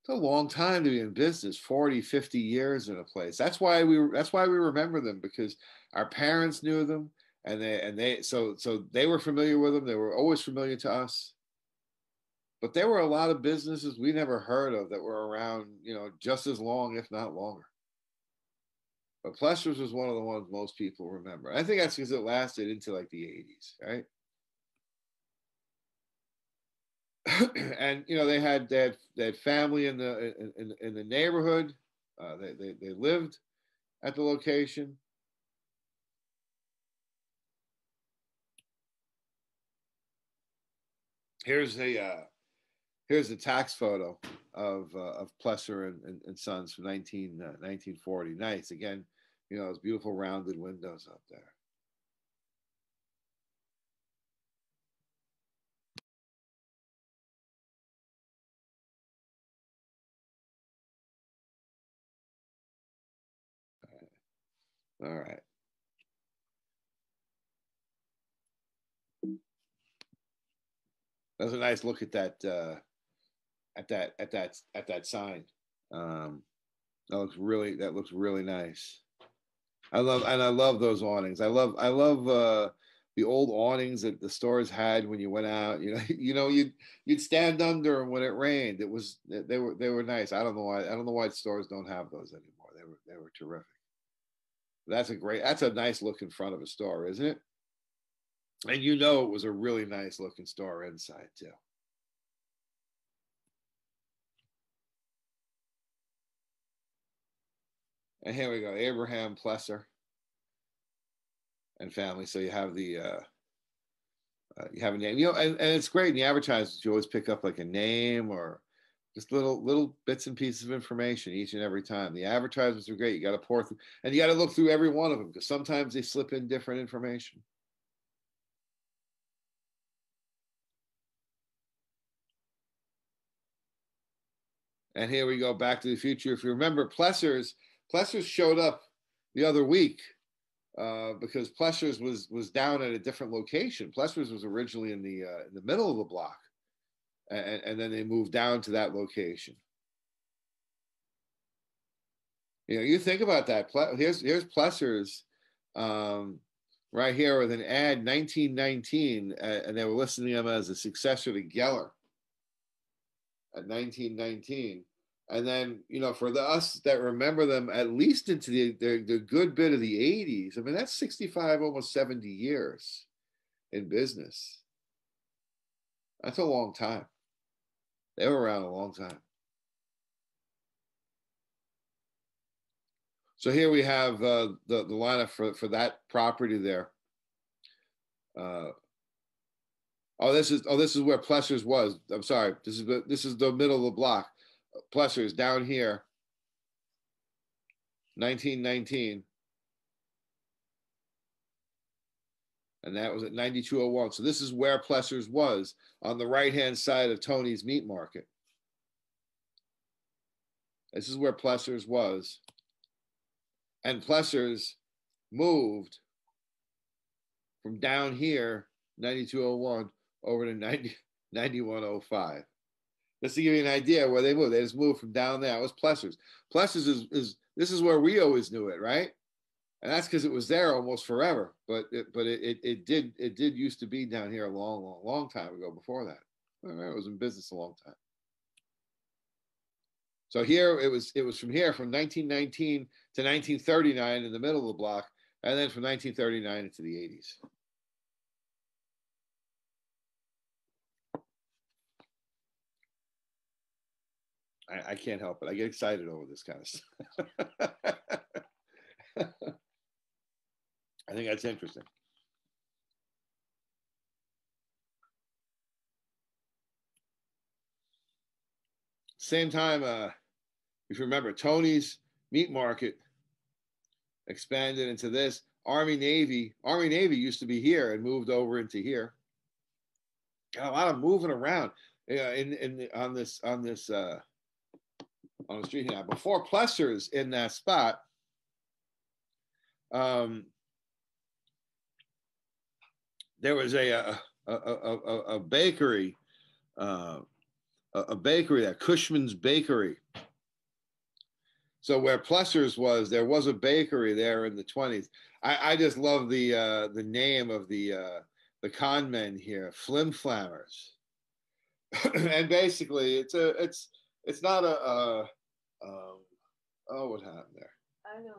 a long time to be in business, 40, 50 years in a place. That's why we remember them, because our parents knew them, and they were familiar with them. They were always familiar to us. But there were a lot of businesses we never heard of that were around, just as long, if not longer. But Plesser's was one of the ones most people remember. I think that's because it lasted into like the 80s, right? And they had family in the neighborhood. They lived at the location. Here's the tax photo of Plesser and Sons from 1940. Nice. Again, those beautiful rounded windows up there. All right. That's a nice look at that sign. That looks really nice. I love those awnings. I love the old awnings that the stores had when you went out. You'd stand under them when it rained. They were nice. I don't know why stores don't have those anymore. They were terrific. That's a nice look in front of a store, isn't it? And it was a really nice looking store inside too. And here we go, Abraham Plesser and family. So you have a name, and it's great in the advertisements. You always pick up like a name or just little bits and pieces of information each and every time. The advertisements are great. You got to pour through, and you got to look through every one of them, because sometimes they slip in different information. And here we go, Back to the Future. If you remember, Plesser's showed up the other week because Plesser's was down at a different location. Plesser's was originally in the middle of the block, and then they moved down to that location. You think about that. Here's Plesser's right here with an ad, 1919, and they were listing them as a successor to Geller at 1919. And then, for us that remember them at least into the good bit of the 80s, I mean, that's 65, almost 70 years in business. That's a long time. They were around a long time. So here we have the lineup for that property there. This is where Plesser's was. I'm sorry. This is the middle of the block. Plesser's down here. 1919. And that was at 9201. So this is where Plesser's was, on the right-hand side of Tony's Meat Market. This is where Plesser's was. And Plesser's moved from down here, 9201, over to 9105. Just to give you an idea where they moved. They just moved from down there. It was Plesser's. Plesser's is this is where we always knew it, right? And that's because it was there almost forever. But it did used to be down here a long time ago before that. It was in business a long time. So here it was from here from 1919 to 1939 in the middle of the block, and then from 1939 into the 80s. I can't help it. I get excited over this kind of stuff. I think that's interesting. Same time, if you remember, Tony's Meat Market expanded into this. Army Navy used to be here and moved over into here. Got a lot of moving around on the street here. Before Plesser's in that spot, there was a bakery, that Cushman's Bakery. So where Plesser's was, there was a bakery there in the 20s. I just love the name of the con men here, Flim Flammers. And basically, it's not a oh, what happened there? I don't know.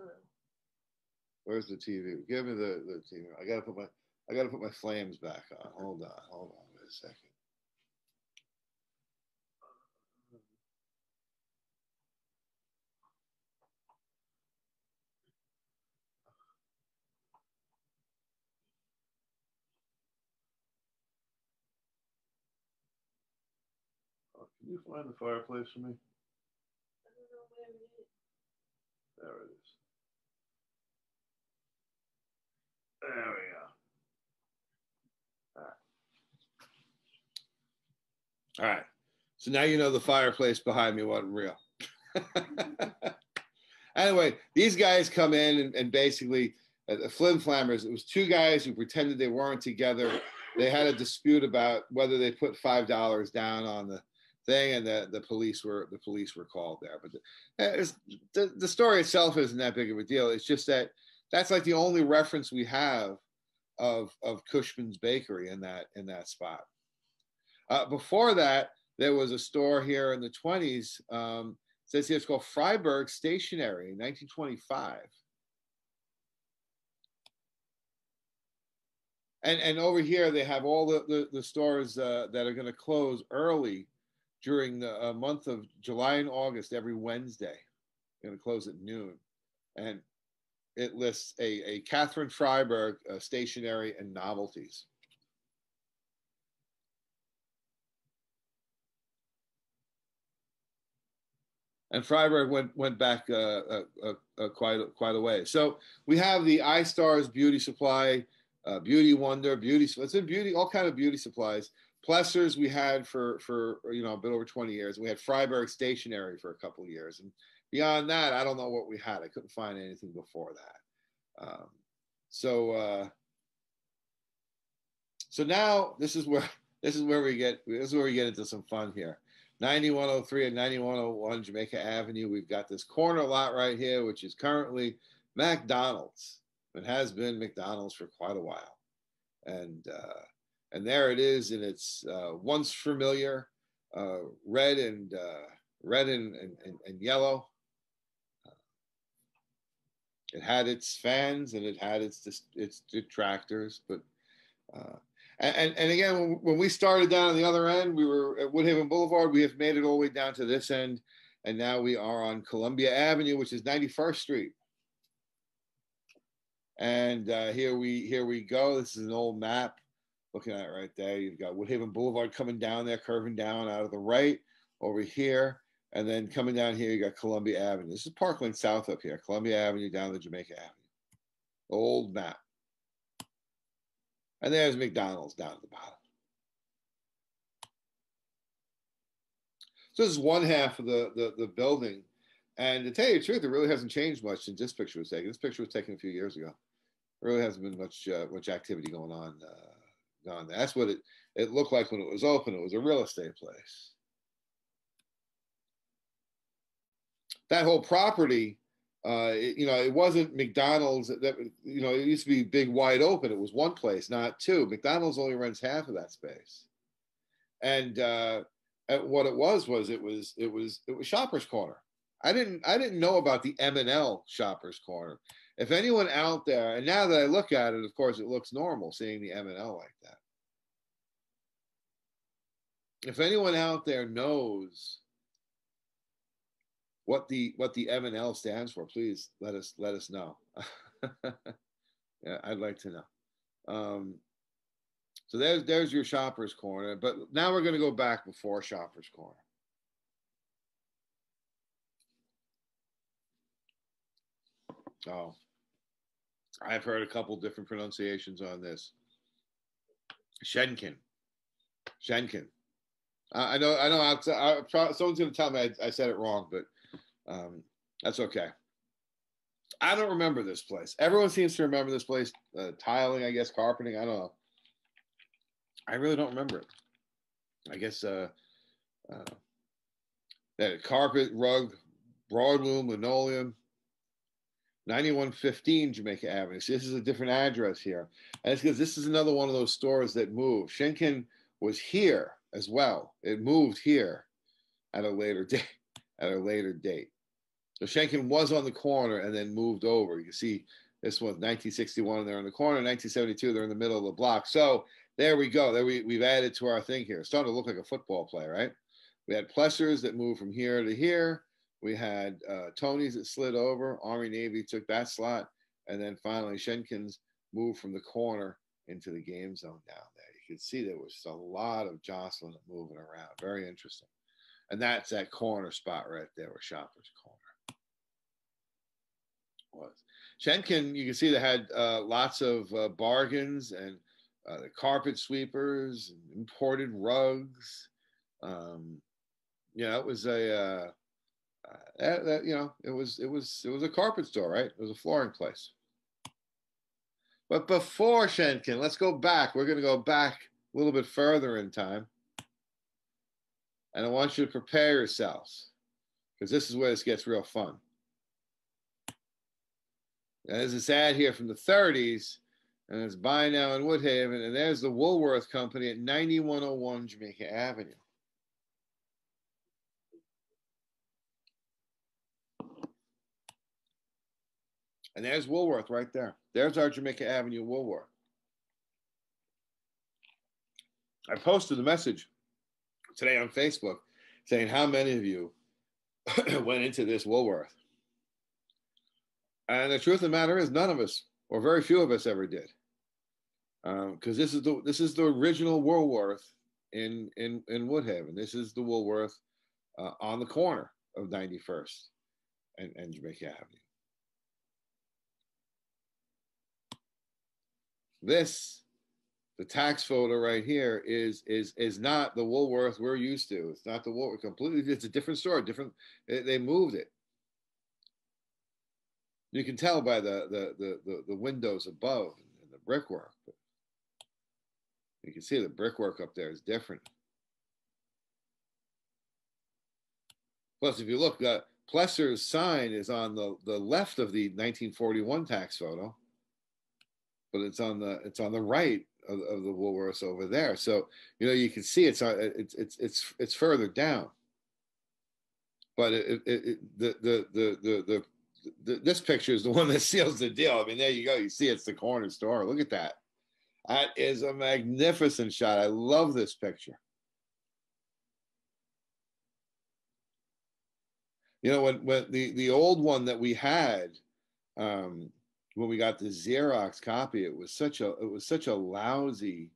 Where's the TV? Give me the TV. I gotta put my flames back on. Hold on, wait a second. Can you find the fireplace for me? I don't know where it is. There it is. There we go. All right. So now you know the fireplace behind me wasn't real. Anyway, these guys come in and basically, the Flim Flammers, it was two guys who pretended they weren't together. They had a dispute about whether they put $5 down on the thing, and the police were called there. But the story itself isn't that big of a deal. It's just that that's like the only reference we have of Cushman's Bakery in that spot. Before that, there was a store here in the 20s. It says here it's called Freiberg Stationery in 1925. And over here they have all the stores that are going to close early during the month of July and August. Every Wednesday, they're going to close at noon, and it lists a Catherine Freiberg stationery and novelties. And Freiberg went back quite a way. So we have the iStars Beauty Supply, Beauty Wonder, it's in beauty, all kind of beauty supplies. Plesser's we had for a bit over 20 years. We had Freiberg Stationery for a couple of years, and beyond that, I don't know what we had. I couldn't find anything before that. So now this is where we get into some fun here. 9103 and 9101 Jamaica Avenue. We've got this corner lot right here, which is currently McDonald's. It has been McDonald's for quite a while, and there it is in its once familiar red and yellow. It had its fans and it had its detractors, but and again, when we started down on the other end, we were at Woodhaven Boulevard. We have made it all the way down to this end, and now we are on Columbia Avenue, which is 91st Street. And here we go. This is an old map. Looking at it right there, you've got Woodhaven Boulevard coming down there, curving down out of the right over here, and then coming down here, you got Columbia Avenue. This is Parkland South up here, Columbia Avenue down to Jamaica Avenue. Old map. And there's McDonald's down at the bottom. So this is one half of the building. And to tell you the truth, it really hasn't changed much since this picture was taken. This picture was taken a few years ago. There really hasn't been much activity going on. That's what it looked like when it was open. It was a real estate place. That whole property, it wasn't McDonald's. That it used to be big, wide open. It was one place, not two. McDonald's only rents half of that space, and what it was Shoppers Corner. I didn't know about the M&L Shoppers Corner. If anyone out there, and now that I look at it, of course, it looks normal seeing the M&L like that. If anyone out there knows what the M&L stands for, please let us know. Yeah, I'd like to know. So there's your Shoppers Corner, but now we're going to go back before Shoppers Corner. Oh, I've heard a couple different pronunciations on this. Schenken. I know. Someone's going to tell me I said it wrong, but that's okay. I don't remember this place. Everyone seems to remember this place. Tiling, I guess, carpeting. I don't know. I really don't remember it. I guess that carpet, rug, broadloom, linoleum. 9115 Jamaica Avenue. So this is a different address here. And it's because this is another one of those stores that moved. Schenken was here as well. It moved here at a later date. So Schenken was on the corner and then moved over. You can see this one, 1961, they're in the corner. 1972, they're in the middle of the block. So there we go. We've added to our thing here. It's starting to look like a football play, right? We had Plessers that moved from here to here. We had Tony's that slid over. Army Navy took that slot. And then finally, Schenken's moved from the corner into the game zone down there. You can see there was a lot of jostling and moving around. Very interesting. And that's that corner spot right there where Shoppers Corner was. Schenken, you can see they had lots of bargains and the carpet sweepers, and imported rugs. It was a... it was a carpet store, right? It was a flooring place. But before Schenken, let's go back. We're going to go back a little bit further in time. And I want you to prepare yourselves, because this is where this gets real fun. Now, there's this ad here from the 30s, and it's Buy Now in Woodhaven, and there's the Woolworth Company at 9101 Jamaica Avenue. And there's Woolworth right there. There's our Jamaica Avenue Woolworth. I posted a message today on Facebook saying how many of you went into this Woolworth. And the truth of the matter is none of us, or very few of us, ever did. Because this is the original Woolworth in Woodhaven. This is the Woolworth on the corner of 91st and Jamaica Avenue. This, the tax photo right here, is not the Woolworth we're used to. It's not the Woolworth completely. It's a different store. They moved it. You can tell by the windows above and the brickwork. You can see the brickwork up there is different. Plus, if you look, Plesser's sign is on the left of the 1941 tax photo. But it's on the right of the Woolworths over there. So you can see it's further down. But this picture is the one that seals the deal. I mean, there you go. You see, it's the corner store. Look at that. That is a magnificent shot. I love this picture. When the old one that we had. When we got the Xerox copy, it was such a lousy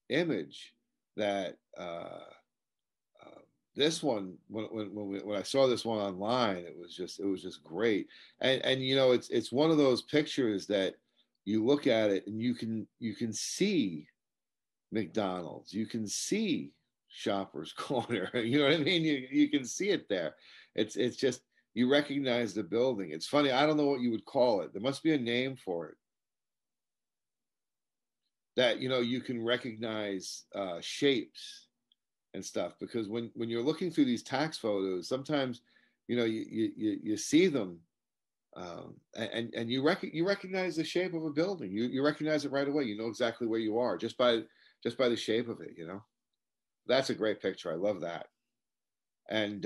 image that this one, when I saw this one online, it was just great. And it's one of those pictures that you look at it and you can see McDonald's, you can see Shoppers Corner. You know what I mean? You can see it there. It's just you recognize the building. It's funny. I don't know what you would call it. There must be a name for it. That you can recognize shapes and stuff, because when you're looking through these tax photos, sometimes you see them, and you recognize the shape of a building. You recognize it right away. You know exactly where you are just by the shape of it. That's a great picture. I love that. And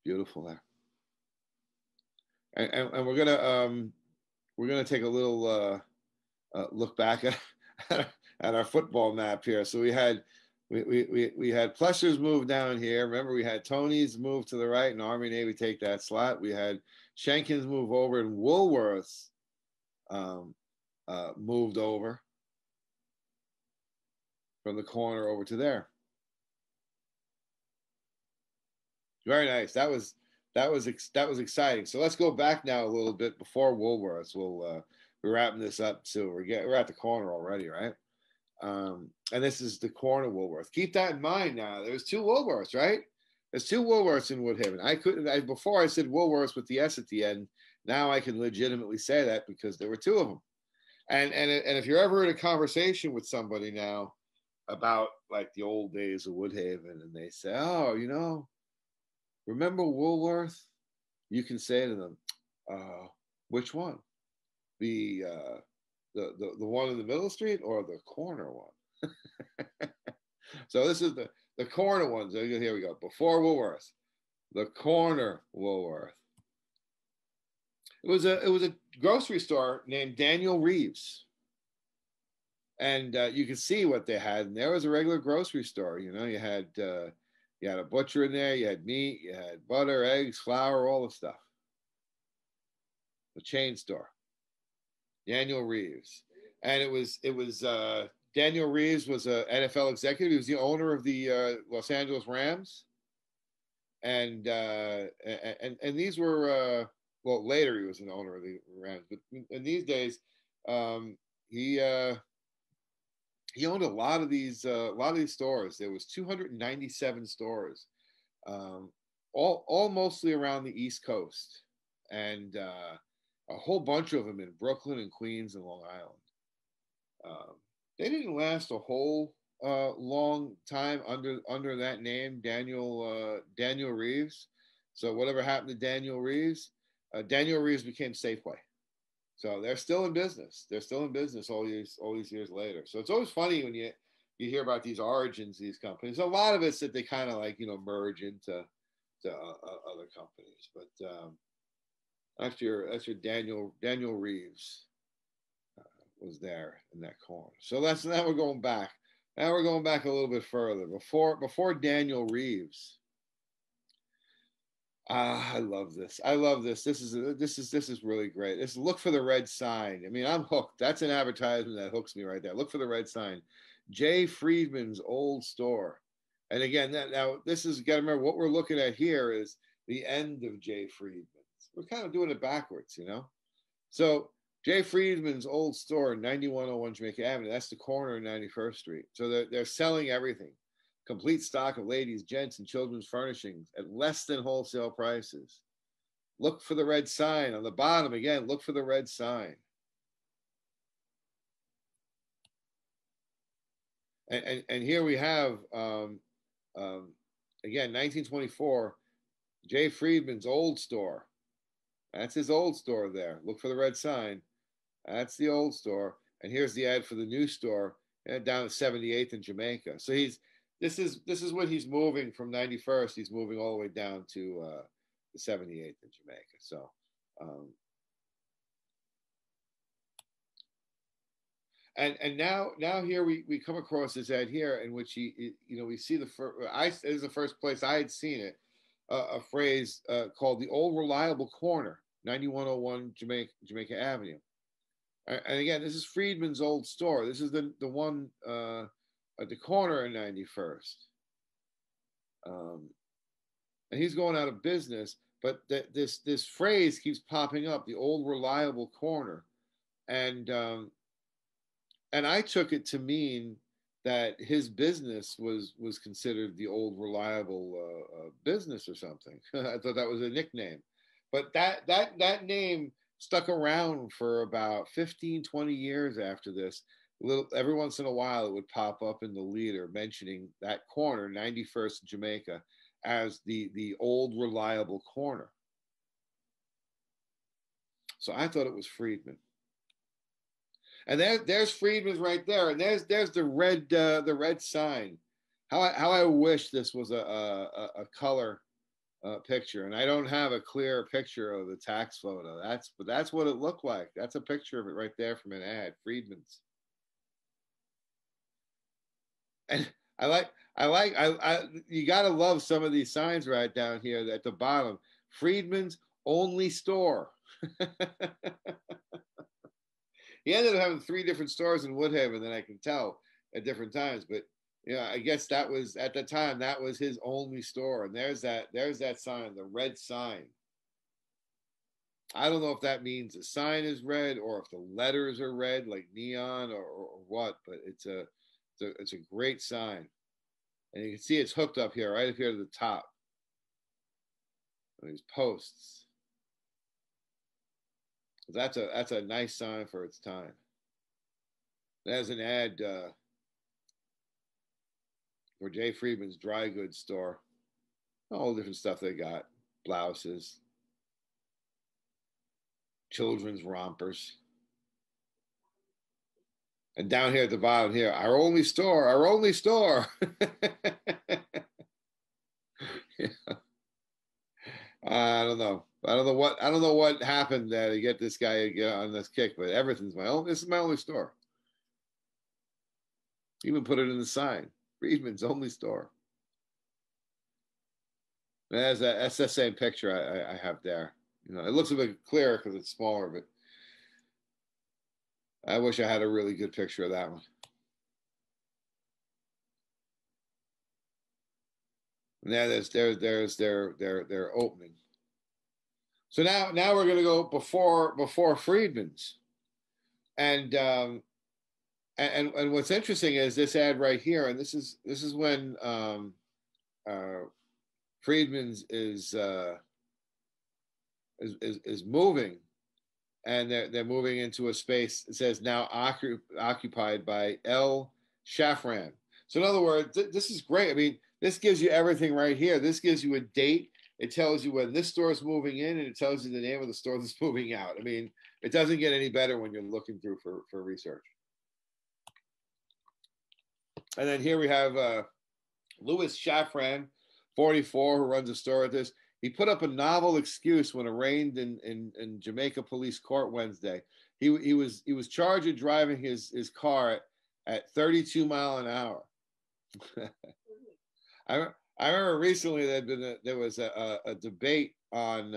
beautiful there. And we're gonna take a little look back at our football map here. So we had Plesser's move down here. Remember, we had Tony's move to the right, and Army Navy take that slot. We had Schenken's move over, and Woolworth's moved over from the corner over to there. Very nice. That was exciting. So let's go back now a little bit before Woolworths. We're wrapping this up too. We're at the corner already, right? And this is the corner Woolworth. Keep that in mind now. There's two Woolworths, right? There's two Woolworths in Woodhaven. Before I said Woolworths with the S at the end. Now I can legitimately say that because there were two of them. And if you're ever in a conversation with somebody now about like the old days of Woodhaven, and they say, "Oh, remember Woolworth?" You can say to them, "Which one? The one in the middle street or the corner one?" So this is the corner one. So here we go. Before Woolworth, the corner Woolworth. It was a grocery store named Daniel Reeves, and you could see what they had. And there was a regular grocery store. You had a butcher in there. You had meat. You had butter, eggs, flour, all the stuff. The chain store. Daniel Reeves, and it was Daniel Reeves was an NFL executive. He was the owner of the Los Angeles Rams, and these were later he was an owner of the Rams, but in these days he owned a lot of these stores. There was 297 stores, all mostly around the East Coast, and a whole bunch of them in Brooklyn and Queens and Long Island. They didn't last a whole long time under that name, Daniel Reeves. So whatever happened to Daniel Reeves became Safeway. So they're still in business. They're still in business all these years later. So it's always funny when you hear about these origins of these companies. A lot of it's that they kind of merge into other companies. But that's your Daniel Reeves was there in that corner. So now we're going back. Now we're going back a little bit further. Before Daniel Reeves. I love this. This is really great. This look for the red sign. I mean, I'm hooked. That's an advertisement that hooks me right there. Look for the red sign. J. Friedman's old store. And again, now this is, got to remember what we're looking at here is the end of J. Friedman's. We're kind of doing it backwards, So J. Friedman's old store, 9101 Jamaica Avenue. That's the corner of 91st Street. So they're selling everything. Complete stock of ladies, gents, and children's furnishings at less than wholesale prices. Look for the red sign. On the bottom, again, look for the red sign. And here we have, again, 1924, J. Friedman's old store. That's his old store there. Look for the red sign. That's the old store. And here's the ad for the new store down at 78th in Jamaica. So this is what he's moving from 91st. He's moving all the way down to the 78th in Jamaica. So, and now here we come across this ad here in which we see this is the first place I had seen it, a phrase called the Old Reliable Corner, 9101 Jamaica Avenue. And again, this is Friedman's old store. This is the one at the corner of 91st. and he's going out of business. But this phrase keeps popping up, the old reliable corner, and I took it to mean that his business was considered the old reliable business or something. I thought that was a nickname, but that name stuck around for about 15, 20 years after this. Every once in a while, it would pop up in the leader mentioning that corner, 91st Jamaica, as the old reliable corner. So I thought it was Friedman. And there's Friedman's right there, and there's the red sign. How I wish this was a color picture, and I don't have a clear picture of the tax photo. That's what it looked like. That's a picture of it right there from an ad, Friedman's. And you gotta love some of these signs right down here at the bottom. Friedman's only store. He ended up having 3 different stores in Woodhaven that I can tell at different times. But I guess that was at the time that was his only store. And there's that sign, the red sign. I don't know if that means the sign is red or if the letters are red, like neon or what. But it's a great sign, and you can see it's hooked up here, right up here to the top. These posts. That's a nice sign for its time. There's an ad for Jay Friedman's dry goods store. All the different stuff they got: blouses, children's rompers. And down here at the bottom here, our only store. Yeah. I don't know what happened there to get this guy to get on this kick, but everything's this is my only store. Even put it in the sign. Friedman's only store. And that's the same picture I have there. It looks a bit clearer because it's smaller, but I wish I had a really good picture of that one. And there's their opening. So now we're going to go before Friedman's, and what's interesting is this ad right here, and this is when Friedman's is moving, and they're moving into a space. It says now occupied by L. Shafran. So in other words, this is great. I mean, this gives you everything right here. This gives you a date. It tells you when this store is moving in, and it tells you the name of the store that's moving out. I mean, it doesn't get any better when you're looking through for research. And then here we have Louis Shafran, 44, who runs a store at this. He put up a novel excuse when arraigned in Jamaica Police Court Wednesday. He was charged with driving his car at 32 miles an hour. I remember recently there was a debate on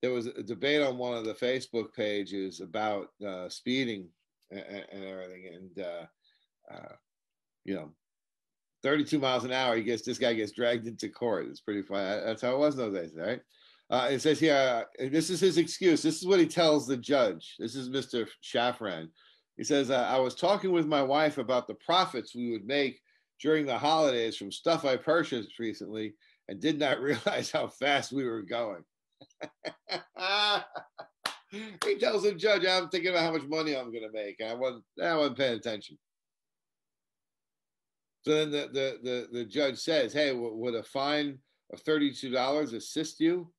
there was a debate on one of the Facebook pages about speeding and everything, and 32 miles an hour, this guy gets dragged into court. It's pretty funny. That's how it was those days, right? It says here, this is his excuse. This is what he tells the judge. This is Mr. Shafran. He says, I was talking with my wife about the profits we would make during the holidays from stuff I purchased recently and did not realize how fast we were going. He tells the judge, I'm thinking about how much money I'm going to make. And I wasn't paying attention. So then the judge says, hey, would a fine of $32 assist you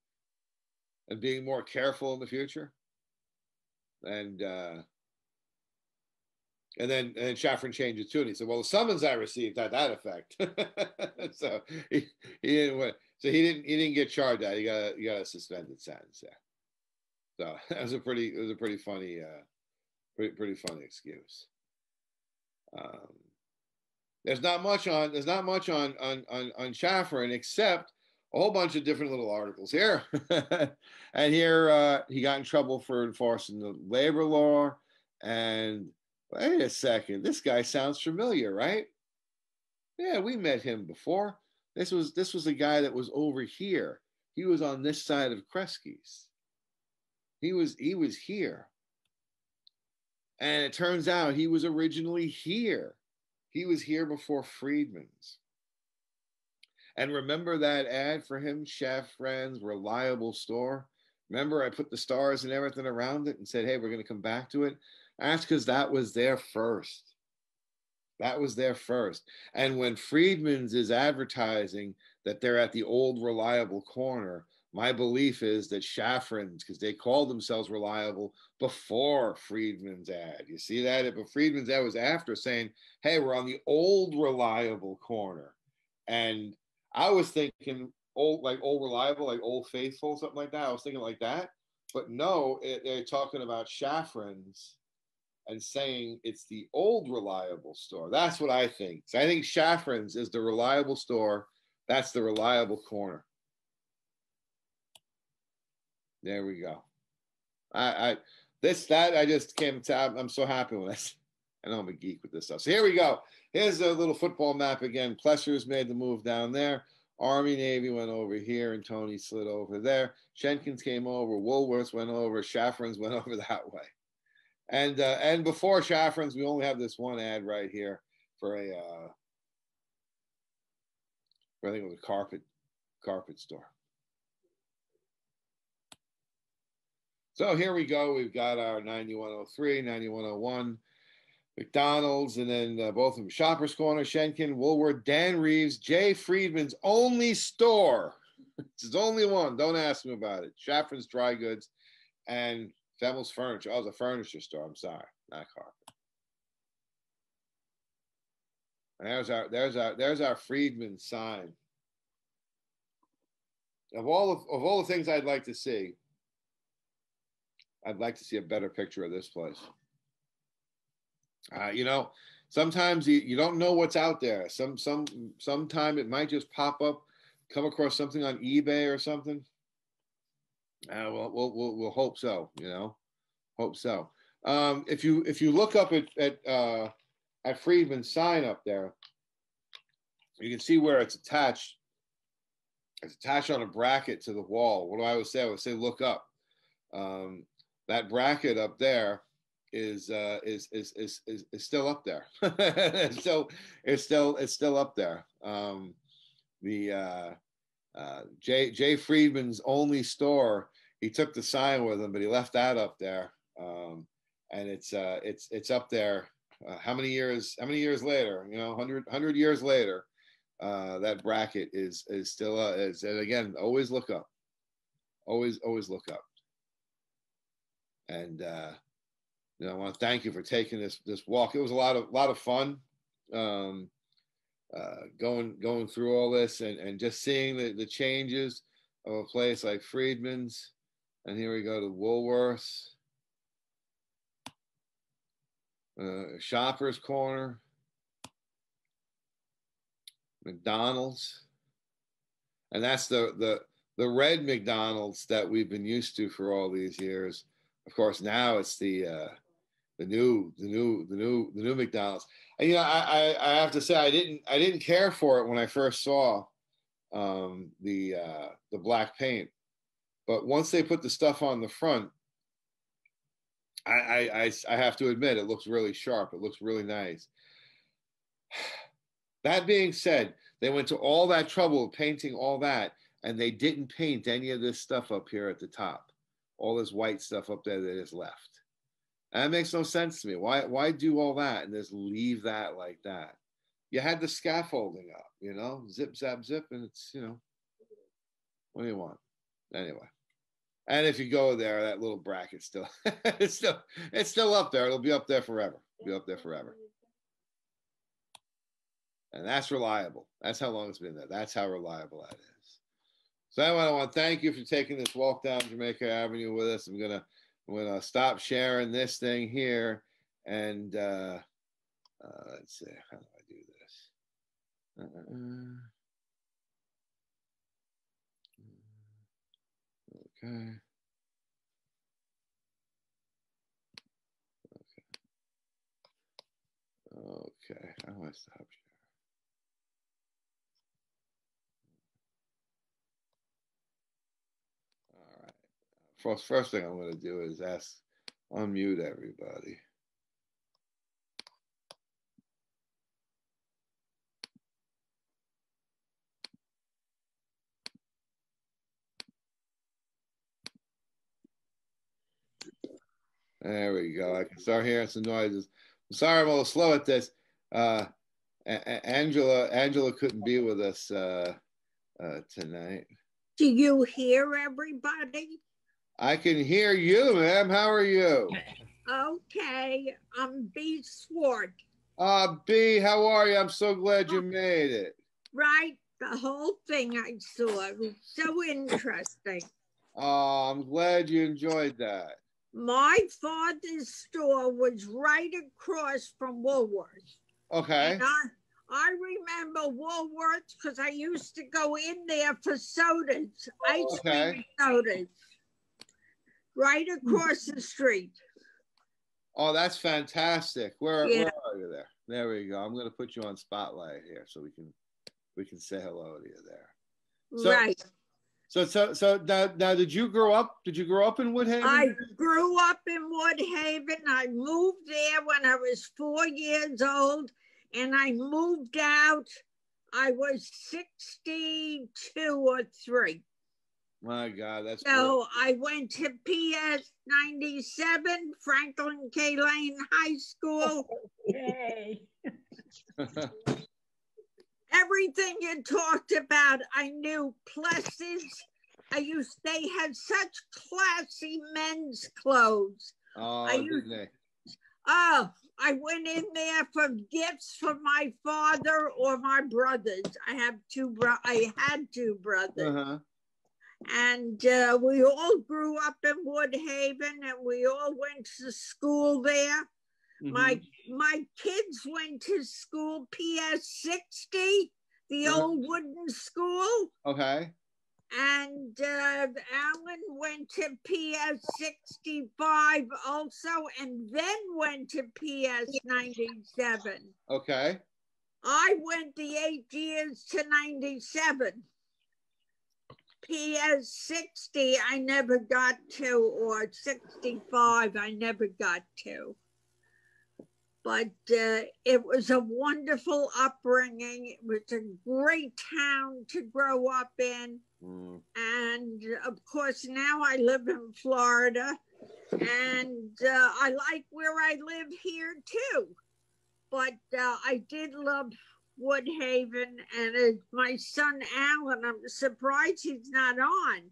in being more careful in the future? And then Shafran changed it too, and he said, well, the summons I received had that effect. So he didn't get charged that. He got a suspended sentence there. So that was a pretty funny pretty funny excuse. There's not much on Shafran except a whole bunch of different little articles here. And here he got in trouble for enforcing the labor law. And wait a second, this guy sounds familiar, right? Yeah, we met him before. This was a guy that was over here. He was on this side of Kresge's. He was here. And it turns out he was originally here. He was here before Friedman's. And remember that ad for him, Chef Friends, reliable store? Remember I put the stars and everything around it and said, hey, we're going to come back to it? That's because that was there first. That was there first. And when Friedman's is advertising that they're at the old reliable corner, my belief is that Shafran's, because they called themselves reliable before Friedman's ad. You see that? But Friedman's ad was after saying, hey, we're on the old reliable corner. And I was thinking old reliable, like Old Faithful, something like that. I was thinking like that. But no, they're talking about Shafran's and saying it's the old reliable store. That's what I think. So I think Shafran's is the reliable store. That's the reliable corner. There we go. I just came to. I'm so happy with this. I know I'm a geek with this stuff. So here we go. Here's a little football map again. Plesser's made the move down there. Army, Navy went over here, and Tony slid over there. Shenkins came over. Woolworths went over. Shafran's went over that way. And before Shafran's, we only have this one ad right here for I think it was a carpet store. So here we go. We've got our 9103, 9101, McDonald's, and then both of them. Shoppers Corner, Schenken, Woolworth, Dan Reeves, Jay Friedman's only store. It's his only one. Don't ask him about it. Shafran's Dry Goods and Femel's Furniture. Oh, it was a furniture store. I'm sorry, not carpet. And there's our Friedman sign. Of all the things I'd like to see, I'd like to see a better picture of this place. Sometimes you don't know what's out there. Sometime it might just pop up, come across something on eBay or something. We'll hope so. Hope so. If you look up at Friedman's sign up there, you can see where it's attached. It's attached on a bracket to the wall. What do I always say? I would say look up. That bracket up there is still up there. it's still up there. Jay Friedman's only store. He took the sign with him, but he left that up there. And it's up there. How many years later? 100 years later, that bracket is still and again, always look up. Always look up. And I want to thank you for taking this walk. It was a lot of fun going through all this and just seeing the changes of a place like Friedman's. And here we go to Woolworths, Shoppers Corner, McDonald's, and that's the red McDonald's that we've been used to for all these years. Of course, now it's the new McDonald's. And I have to say I didn't care for it when I first saw the black paint, but once they put the stuff on the front, I have to admit it looks really sharp. It looks really nice. That being said, they went to all that trouble of painting all that, and they didn't paint any of this stuff up here at the top. All this white stuff up there that is left. And that makes no sense to me. Why do all that and just leave that like that? You had the scaffolding up, zip, zap, zip, and it's, what do you want? Anyway. And if you go there, that little bracket still, it's still up there. It'll be up there forever. And that's reliable. That's how long it's been there. That's how reliable that is. So I want to thank you for taking this walk down Jamaica Avenue with us. I'm gonna stop sharing this thing here, and let's see, how do I do this? Okay. Okay. How do I stop sharing? first thing I'm going to do is unmute everybody. There we go. I can start hearing some noises. I'm sorry I'm a little slow at this. Angela couldn't be with us tonight. Do you hear everybody? I can hear you, ma'am. How are you? Okay, I'm B. Swart. B, how are you? I'm so glad you made it. Right, the whole thing I saw. It was so interesting. I'm glad you enjoyed that. My father's store was right across from Woolworth. Okay. And I remember Woolworth because I used to go in there for sodas, ice cream sodas, right across the street. Oh, that's fantastic. Where are you there? There we go. I'm going to put you on spotlight here so we can say hello to you there. So, right. So now did you grow up in Woodhaven? I grew up in Woodhaven. I moved there when I was 4 years old, and I moved out. I was 62 or 3. My God, that's so great. I went to PS 97, Franklin K. Lane High School. Yay. Everything you talked about, I knew. Plesses. They had such classy men's clothes. Oh, didn't they? Oh, I went in there for gifts for my father or my brothers. I had two brothers. Uh-huh. And we all grew up in Woodhaven, and we all went to school there. Mm-hmm. My kids went to school PS 60, the old wooden school. Okay. And Alan went to PS 65 also, and then went to PS 97. Okay. I went the 8 years to 97. PS 60 I never got to, or 65 I never got to. But it was a wonderful upbringing. It was a great town to grow up in. Mm. And of course, now I live in Florida, and I like where I live here too. But I did love Woodhaven, and my son Alan, I'm surprised he's not on.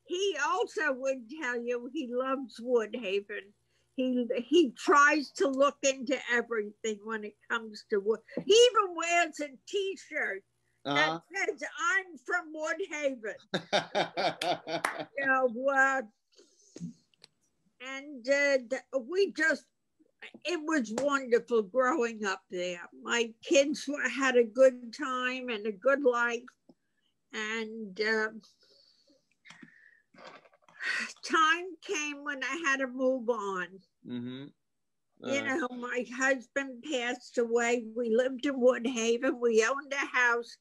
He also would tell you he loves Woodhaven. He tries to look into everything when it comes to wood. He even wears a T-shirt that says, "I'm from Woodhaven." You know, and it was wonderful growing up there. My kids had a good time and a good life, and time came when I had to move on. Mm-hmm. You know, my husband passed away. We lived in Woodhaven. We owned a house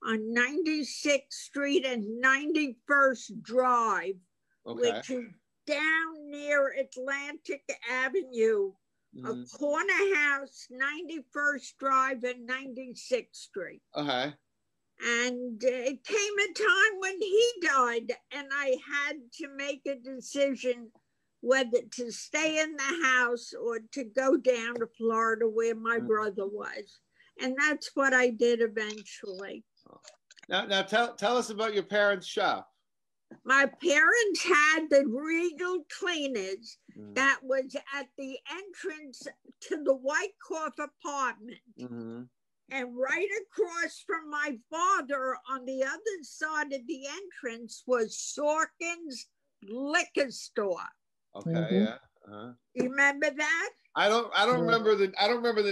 on 96th Street and 91st Drive, which is down near Atlantic Avenue, a corner house, 91st Drive and 96th Street. Okay. And it came a time when he died, and I had to make a decision whether to stay in the house or to go down to Florida where my brother was. And that's what I did eventually. Now tell us about your parents' shop. My parents had the Regal Cleaners that was at the entrance to the Whitecourt apartment. Mm-hmm. And right across from my father on the other side of the entrance was Sorkin's liquor store. Okay, yeah. You remember that? I don't remember the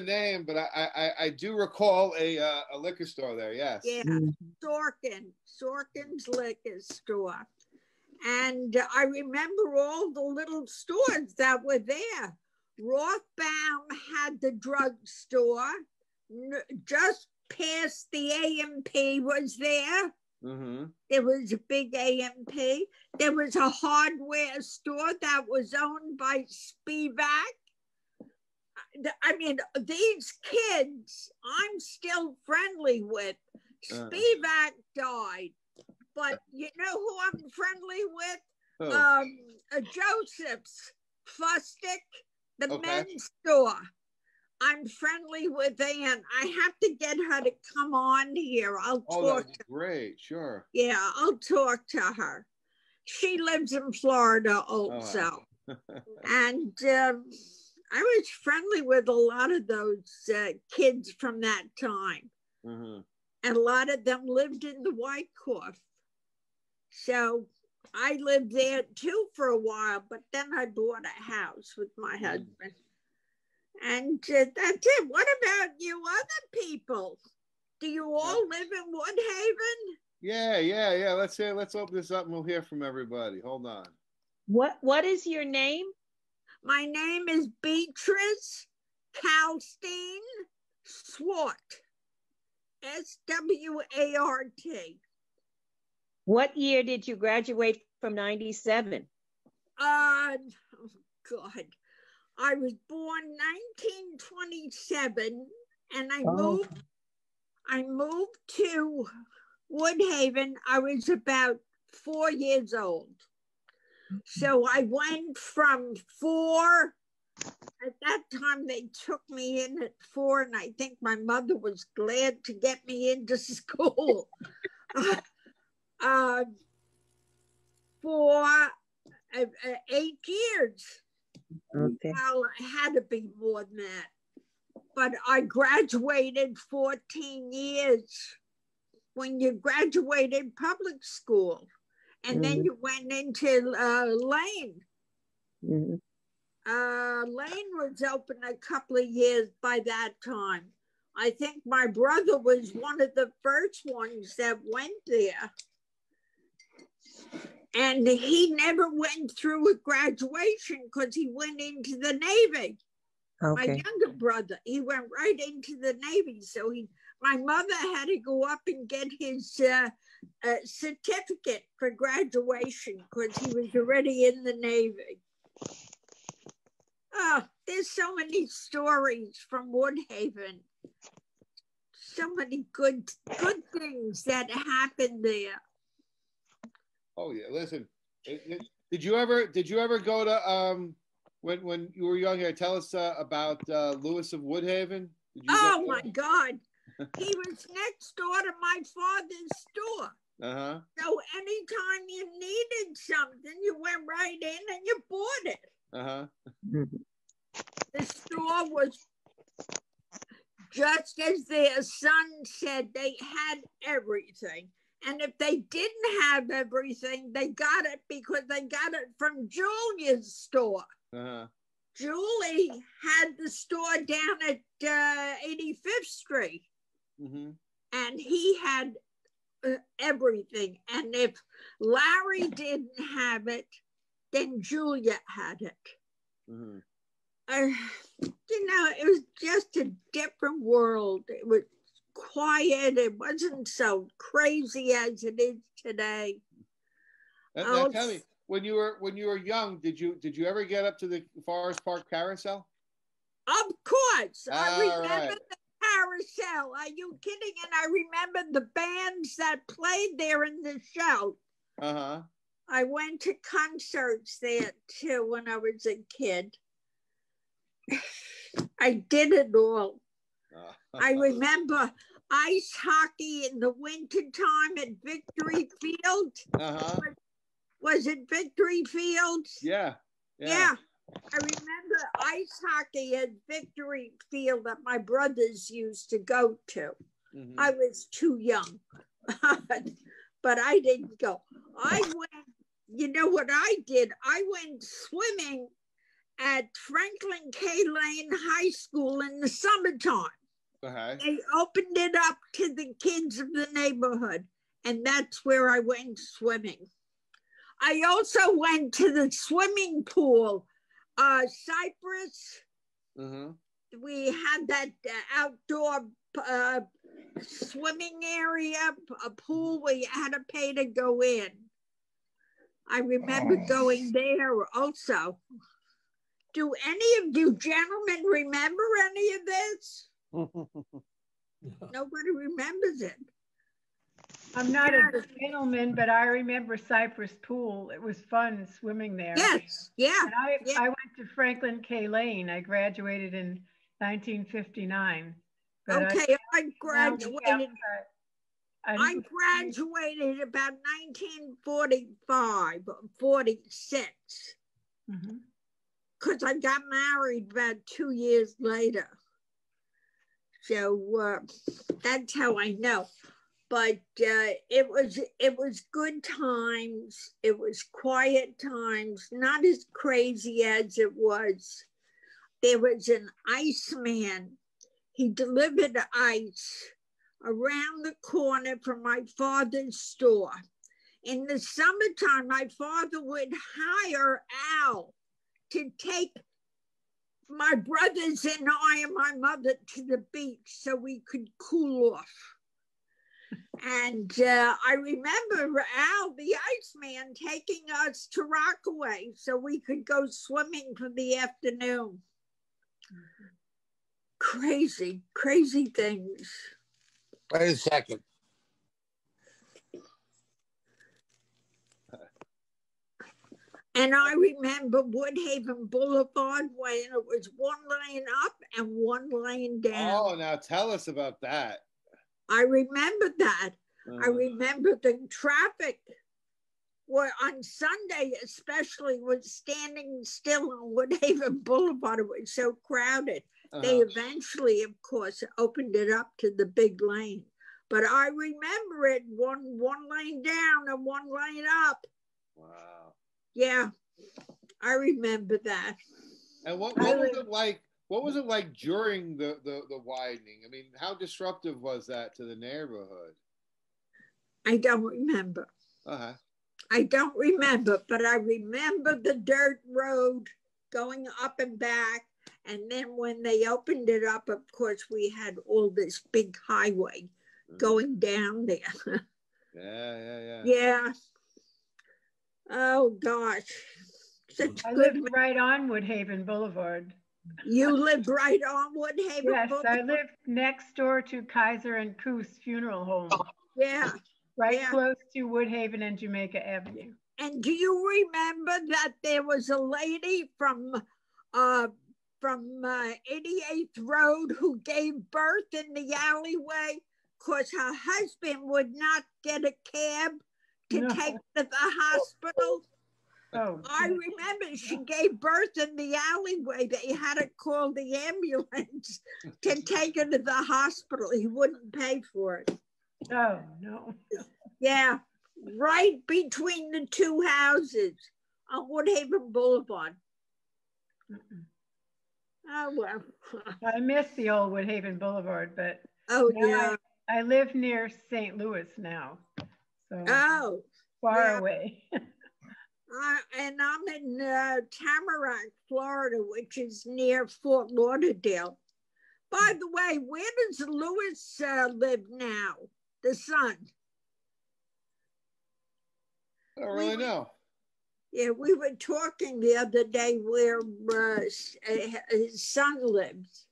name, but I do recall a liquor store there. Yes. Yeah, Sorkin's liquor store, and I remember all the little stores that were there. Rothbaum had the drugstore. Just past the A&P was there. Mm-hmm. There was a big A&P. There was a hardware store that was owned by Spivak. I mean, these kids I'm still friendly with. Spivak died, but you know who I'm friendly with? Joseph's Fustic, the men's store. I'm friendly with Ann. I have to get her to come on here. I'll talk. That's great. Sure. Yeah, I'll talk to her. She lives in Florida also. And I was friendly with a lot of those kids from that time. Mm-hmm. And a lot of them lived in the White Cliff. So I lived there too for a while, but then I bought a house with my husband. And that's it. What about you other people? Do you all live in Woodhaven? Yeah. Let's open this up and we'll hear from everybody. Hold on. What is your name? My name is Beatrice Kalstein Swart. Swart. What year did you graduate from 97? Oh God. I was born 1927 and I moved to Woodhaven. I was about 4 years old. So I went from 4, at that time they took me in at 4, and I think my mother was glad to get me into school. For 8 years. Okay. Well, it had to be more than that. But I graduated 14 years when you graduated public school. And then you went into Lane. Lane was open a couple of years by that time. I think my brother was one of the first ones that went there. And he never went through a graduation because he went into the Navy. Okay. My younger brother, he went right into the Navy. So my mother had to go up and get his certificate for graduation because he was already in the Navy. Oh, there's so many stories from Woodhaven. So many good things that happened there. Oh yeah, listen. Did you ever go to when you were younger? Tell us about Lewis of Woodhaven. Oh my God, he was next door to my father's store. So anytime you needed something, you went right in and you bought it. The store was just as their son said. They had everything. And if they didn't have everything, they got it because they got it from Julia's store. Julie had the store down at 85th Street. And he had everything. And if Larry didn't have it, then Julia had it. It was just a different world. It was quiet. It wasn't so crazy as it is today. Now tell me, when you were young, did you ever get up to the Forest Park Carousel? Of course. I remember the carousel. Are you kidding? And I remember the bands that played there in the show. I went to concerts there too when I was a kid. I did it all. I remember ice hockey in the wintertime at Victory Field. Was it Victory Field? Yeah. I remember ice hockey at Victory Field that my brothers used to go to. I was too young, but I didn't go. I went, you know what I did? I went swimming at Franklin K. Lane High School in the summertime. They opened it up to the kids of the neighborhood, and that's where I went swimming. I also went to the swimming pool, Cypress. We had that outdoor swimming area, a pool where you had to pay to go in. I remember going there also. Do any of you gentlemen remember any of this? Nobody remembers it. I'm not a gentleman, but I remember Cypress Pool. It was fun swimming there. Yes, yeah. And I went to Franklin K. Lane. I graduated in 1959. Okay, I graduated. I graduated about 1945, 46. Because I got married about 2 years later. So that's how I know. But it was good times. It was quiet times, not as crazy as it was. There was an iceman. He delivered ice around the corner from my father's store. In the summertime, my father would hire Al to take my brothers and I and my mother to the beach so we could cool off. And I remember Al, the Iceman, taking us to Rockaway so we could go swimming for the afternoon. Crazy, crazy things. Wait a second. And I remember Woodhaven Boulevard when it was one lane up and one lane down. Oh, now tell us about that. I remember that. I remember the traffic on Sunday especially was standing still on Woodhaven Boulevard. It was so crowded. They eventually, of course, opened it up to the big lane. But I remember it one lane down and one lane up. Wow. Yeah, I remember that. And what was it like? What was it like during the widening? I mean, how disruptive was that to the neighborhood? I don't remember. I don't remember, but I remember the dirt road going up and back. And then when they opened it up, of course, we had all this big highway going down there. Yeah. Oh, gosh. I lived right on Woodhaven Boulevard. You lived right on Woodhaven Boulevard? Yes, I lived next door to Kaiser and Coos Funeral Home. Yeah. Right close to Woodhaven and Jamaica Avenue. And do you remember that there was a lady from 88th Road who gave birth in the alleyway because her husband would not get a cab to take to the hospital? I remember she gave birth in the alleyway. They had to call the ambulance to take her to the hospital. He wouldn't pay for it. Oh, no. Yeah, right between the two houses on Woodhaven Boulevard. Oh, well. I miss the old Woodhaven Boulevard, but I live near St. Louis now. So far away. And I'm in Tamarack, Florida, which is near Fort Lauderdale. By the way, where does Louis live now? The son. I don't really know. Yeah, we were talking the other day where his son lives.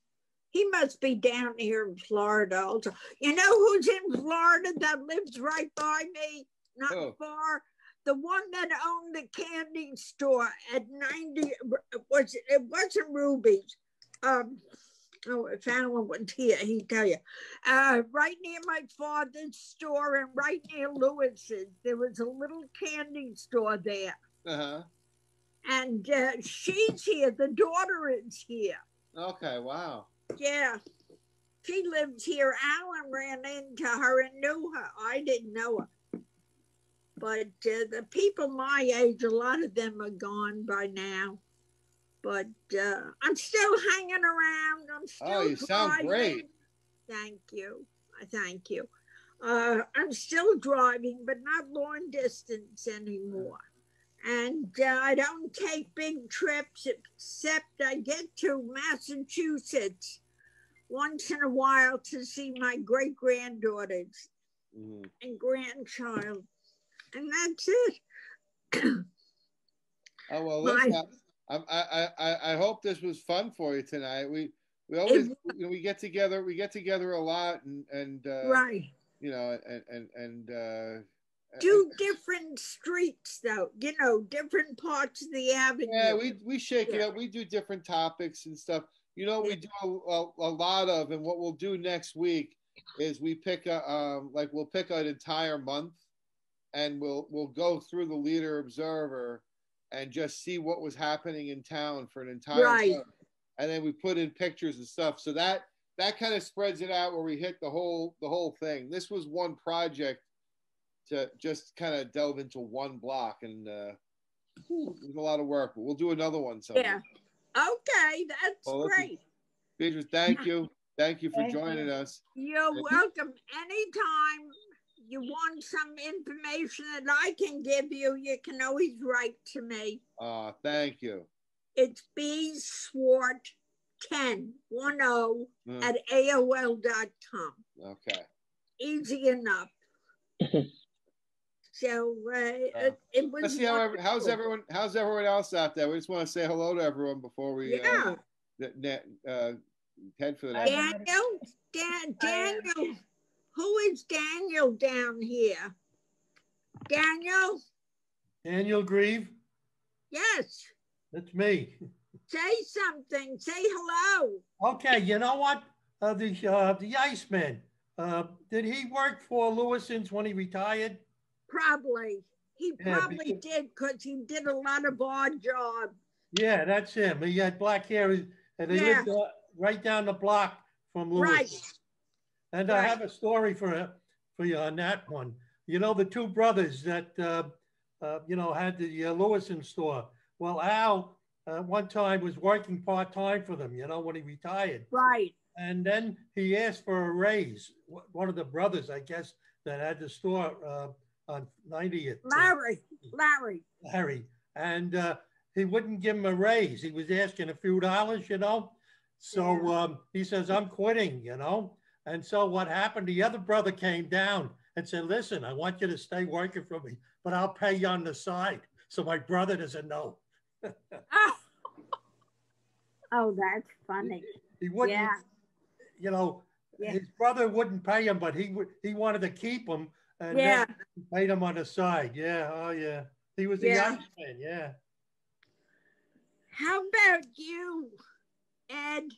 He must be down here in Florida also. You know who's in Florida that lives right by me? Not far. The one that owned the candy store at 90, it wasn't Ruby's. If Alan was here, he'd tell you. Right near my father's store and right near Lewis's, there was a little candy store there. And she's here. The daughter is here. Okay, wow. Yeah. She lives here. Alan ran into her and knew her. I didn't know her. But the people my age, a lot of them are gone by now. But I'm still hanging around. I'm still you sound great. Thank you. Thank you. I'm still driving, but not long distance anymore. And I don't take big trips except I get to Massachusetts once in a while to see my great-granddaughters and grandchild. And that's it. Oh, well, listen, I hope this was fun for you tonight. We always, we get together a lot and right. You know, do different streets though, you know, different parts of the avenue. Yeah, we shake it up. We do different topics and stuff. You know, we do a lot of, and what we'll do next week is we pick we'll pick an entire month, and we'll go through the Leader Observer and just see what was happening in town for an entire month. And then we put in pictures and stuff. So that kind of spreads it out where we hit the whole thing. This was one project to just kind of delve into one block, and it was a lot of work, but we'll do another one someday. Yeah. Okay, that's great. Beatrice, thank you. Thank you for joining us. You're welcome. Anytime you want some information that I can give you, you can always write to me. Thank you. It's bswart10 at AOL.com. Okay. Easy enough. So it was. Let's see how's everyone else out there. We just want to say hello to everyone before we head for the next. Daniel, who is Daniel down here? Daniel Grieve. Yes. That's me. Say something. Say hello. Okay. You know what? The Iceman. Did he work for Lewison's when he retired? Probably. He probably did, because he did a lot of odd jobs. Yeah, that's him. He had black hair, and he lived right down the block from Lewis. Right. And I have a story for you on that one. You know, the two brothers that, had the Lewison store. Well, Al, one time was working part-time for them, when he retired. Right. And then he asked for a raise. One of the brothers, I guess, that had the store on 90th. Larry. And he wouldn't give him a raise. He was asking a few dollars, So he says, I'm quitting, And so what happened, the other brother came down and said, listen, I want you to stay working for me, but I'll pay you on the side. So my brother doesn't know. Oh, that's funny. He wouldn't, his brother wouldn't pay him, but he wanted to keep him. And then he paid him on the side. Yeah. Oh, yeah. He was the Iceman. Yeah. How about you, Ed?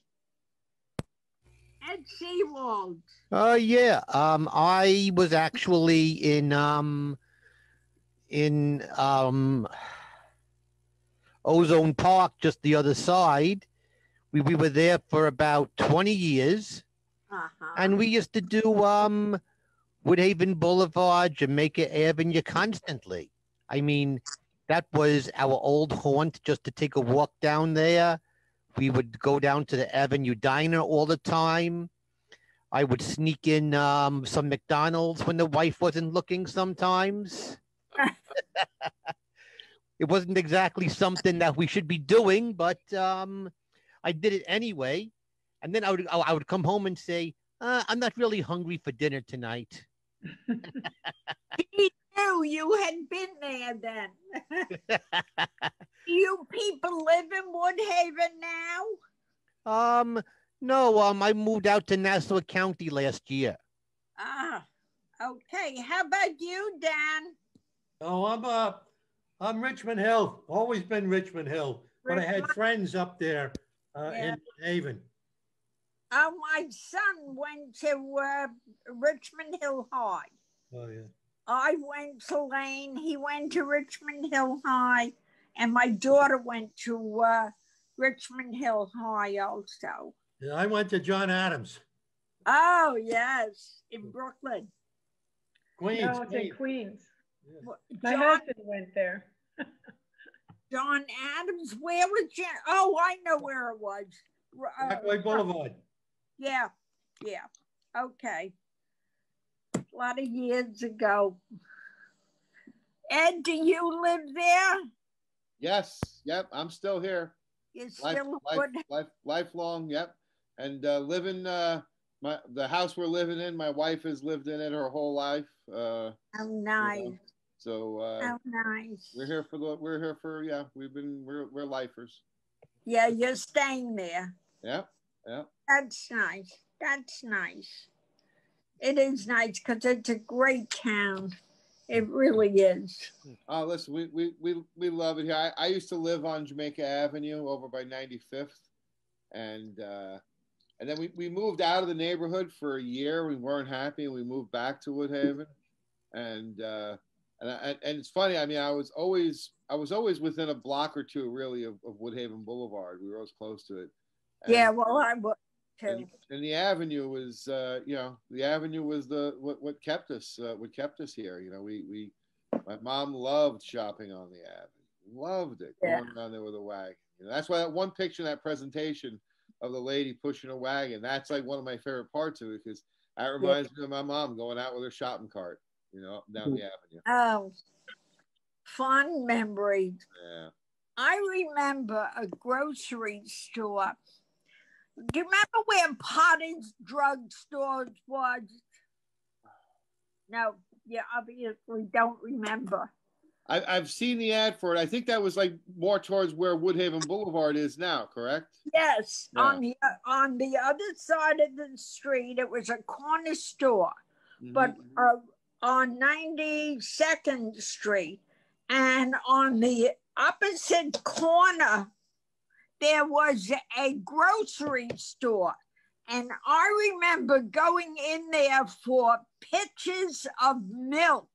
Ed Seawald. Yeah. I was actually in Ozone Park, just the other side. We were there for about 20 years. And we used to do Woodhaven Boulevard, Jamaica Avenue constantly. I mean, that was our old haunt, just to take a walk down there. We would go down to the Avenue Diner all the time. I would sneak in some McDonald's when the wife wasn't looking sometimes. It wasn't exactly something that we should be doing, but I did it anyway. And then I would come home and say, I'm not really hungry for dinner tonight. He knew you had been there then. You people live in Woodhaven now? No, I moved out to Nassau County last year. Okay. How about you, Dan? Oh, I'm Richmond Hill. Always been Richmond Hill. But I had friends up there in Haven. My son went to Richmond Hill High. Oh, yeah. I went to Lane. He went to Richmond Hill High. And my daughter went to Richmond Hill High also. Yeah, I went to John Adams. Oh, yes, in Brooklyn. Queens. No, it's in Queens. Yeah. My husband went there. John Adams, where was John? Oh, I know where it was. Brockway Boulevard. Yeah. Okay. A lot of years ago. Ed, do you live there? Yes. Yep. I'm still here. You're still lifelong. Yep. and living the house we're living in. My wife has lived in it her whole life. Oh, nice. You know, so oh, nice. We're here for yeah. We're lifers. Yeah, you're staying there. Yeah, yeah. That's nice. That's nice. It is nice because it's a great town. It really is. Oh, listen, we love it here. I used to live on Jamaica Avenue over by 95th, and then we moved out of the neighborhood for a year. We weren't happy, and we moved back to Woodhaven, and it's funny. I mean, I was always within a block or two, really, of Woodhaven Boulevard. We were always close to it. And, yeah, well, I was too. And the avenue was, the avenue was what kept us here. You know, my mom loved shopping on the avenue, loved it, going down there with a wagon. You know, that's why that one picture in that presentation of the lady pushing a wagon, that's like one of my favorite parts of it, because that reminds me of my mom going out with her shopping cart, you know, down the avenue. Oh, fond memories. Yeah. I remember a grocery store. Do you remember where Potter's drugstore was? No, you obviously don't remember. I've seen the ad for it. I think that was like more towards where Woodhaven Boulevard is now, correct? Yes, yeah. On the other side of the street, it was a corner store, but on 92nd Street, and on the opposite corner, there was a grocery store. And I remember going in there for pitchers of milk.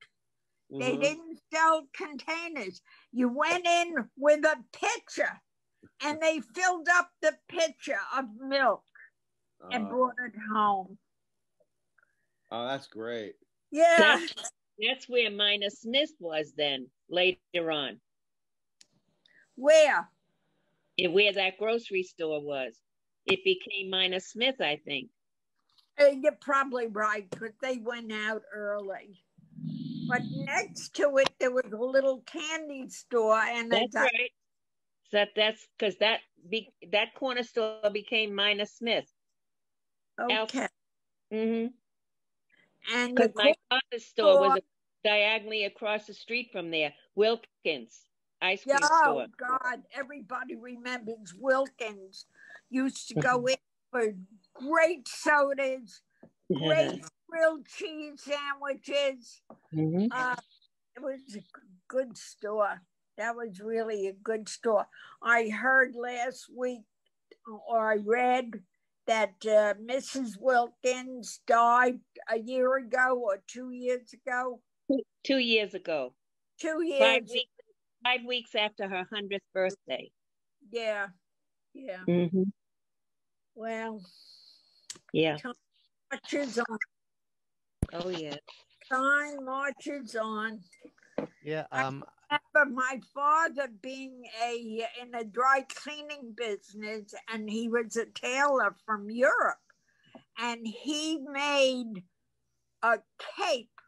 They didn't sell containers. You went in with a pitcher and they filled up the pitcher of milk and brought it home. Oh, that's great. Yeah. That's where Mina Smith was then, later on. Where? Where that grocery store was. It became Mina Smith, I think. You're probably right, but they went out early. But next to it, there was a little candy store, and that's right. So that's because that corner store became Mina Smith. Okay. And my father's store was diagonally across the street from there. Wilkins ice cream store. Oh God! Everybody remembers Wilkins. Used to go in for great sodas, great grilled cheese sandwiches. It was a good store. That was really a good store. I heard last week, or I read, that Mrs. Wilkins died a year ago or 2 years ago. 2 years ago. 2 years. 5 weeks after her 100th birthday. Yeah. Yeah. Well. Yeah. Time marches on. Oh yeah. Time marches on. Yeah. I remember my father being in a dry cleaning business, and he was a tailor from Europe, and he made a cape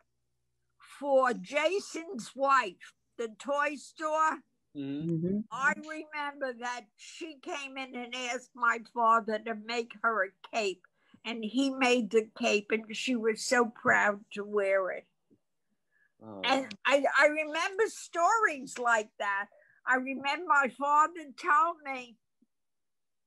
for Jason's wife, the toy store. I remember that she came in and asked my father to make her a cape, and he made the cape, and she was so proud to wear it. And I remember stories like that. I remember my father told me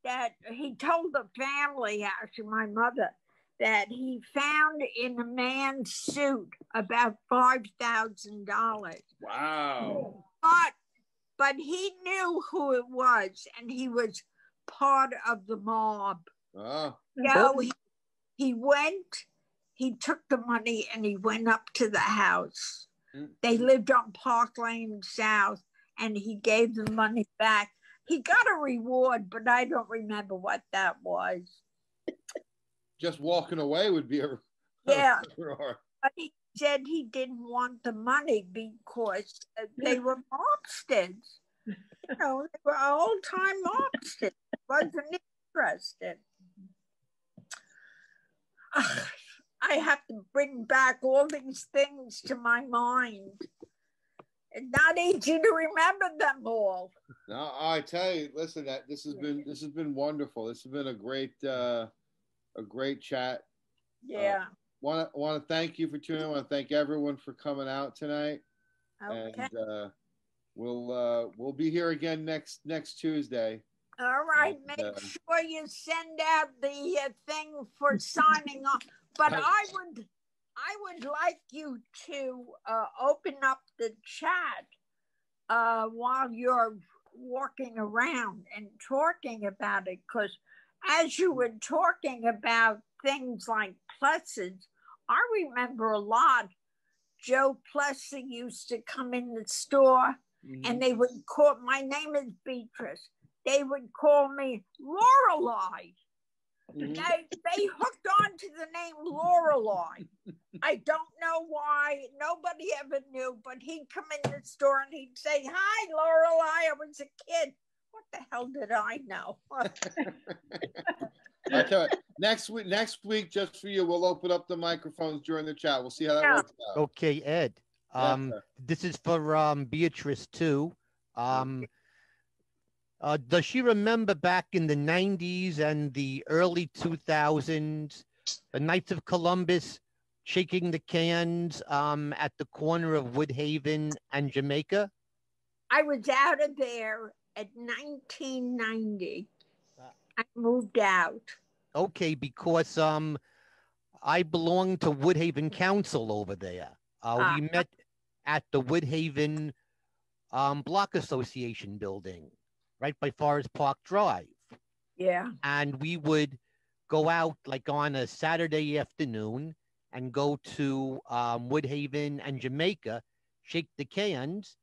that he told the family, actually my mother, that he found in a man's suit about $5,000. Wow. But he knew who it was, and he was part of the mob. So he went, he took the money, and he went up to the house. They lived on Park Lane South, and he gave the money back. He got a reward, but I don't remember what that was. Just walking away would be a reward. But he said he didn't want the money because they were mobsters. You know, they were old-time mobsters. Wasn't interested. I have to bring back all these things to my mind. It's not easy to remember them all. No, I tell you, listen, that this has been wonderful. This has been a great chat. Yeah. Want to thank you for tuning in. Want to thank everyone for coming out tonight. Okay. And we'll be here again next Tuesday. All right. Make sure you send out the thing for signing off. But I would like you to open up the chat while you're walking around and talking about it, because as you were talking about things like Plesses, I remember a lot. Joe Plessy used to come in the store, and they would call, my name is Beatrice, they would call me Lorelei. They hooked on to the name Lorelei. I don't know why. Nobody ever knew, but he'd come in the store and he'd say, "Hi, Lorelei, I was a kid." What the hell did I know? I tell you, next week, just for you, we'll open up the microphones during the chat. We'll see how that works out. Okay, Ed. This is for Beatrice too. Does she remember back in the 90s and the early 2000s, the Knights of Columbus shaking the cans at the corner of Woodhaven and Jamaica? I was out of there at 1990. I moved out. Okay, because I belong to Woodhaven Council over there. We met at the Woodhaven Block Association building, right by Forest Park Drive. Yeah. And we would go out like on a Saturday afternoon and go to Woodhaven and Jamaica, shake the cans,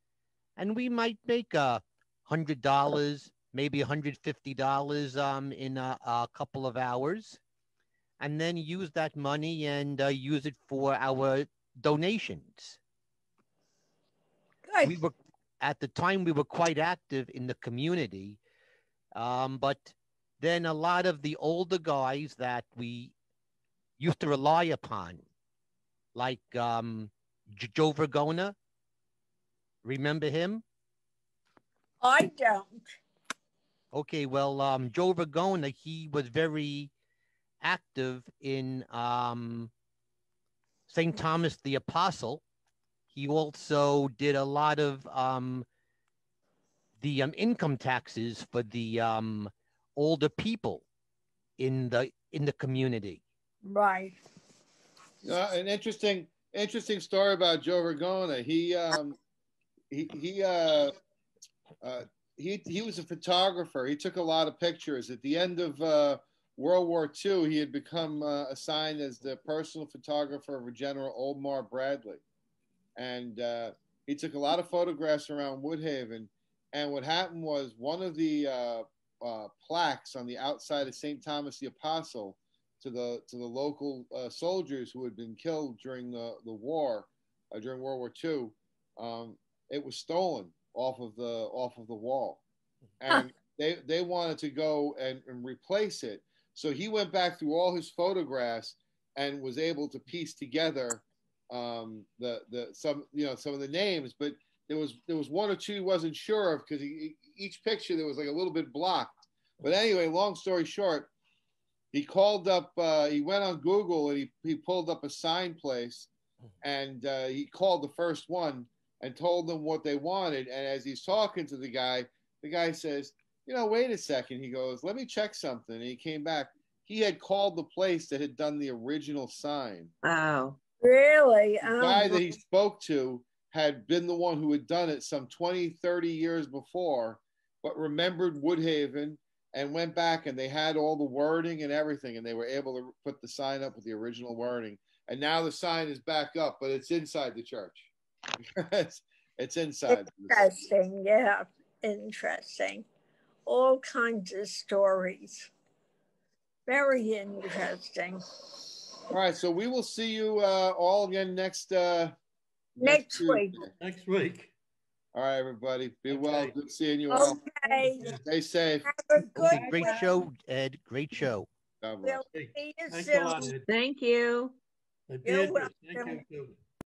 and we might make $100, maybe $150 in a couple of hours, and then use that money and use it for our donations. Good. We were, at the time, we were quite active in the community, but then a lot of the older guys that we used to rely upon, like Joe Vergona, remember him? I don't. Okay, well, Joe Vergona, he was very active in St. Thomas the Apostle. He also did a lot of the income taxes for the older people in the community. Right. An interesting story about Joe Vergona. He was a photographer. He took a lot of pictures. At the end of World War II, he had become assigned as the personal photographer of General Omar Bradley. And he took a lot of photographs around Woodhaven. And what happened was one of the plaques on the outside of St. Thomas the Apostle to the local soldiers who had been killed during the war, during World War II, it was stolen off of the wall, and they wanted to go and replace it. So he went back through all his photographs and was able to piece together some of the names, but there was one or two he wasn't sure of, because each picture there was like a little bit blocked. But anyway, long story short, he called up, he went on Google and he pulled up a sign place, and he called the first one and told them what they wanted. And as he's talking to the guy says, wait a second. He goes, let me check something. And he came back. He had called the place that had done the original sign. Wow. Really? The guy that he spoke to had been the one who had done it some 20, 30 years before, but remembered Woodhaven and went back, and they had all the wording and everything, and they were able to put the sign up with the original wording. And now the sign is back up, but it's inside the church. It's inside. Interesting. Yeah. Interesting. All kinds of stories. Very interesting. All right. So we will see you all again next week. Next week. All right, everybody. Be well. Good seeing you all. Okay. Stay safe. Have a good great show, Ed. Great show. We'll see you Thanks soon. a lot, Ed. Thank you. You're welcome. Thank you too.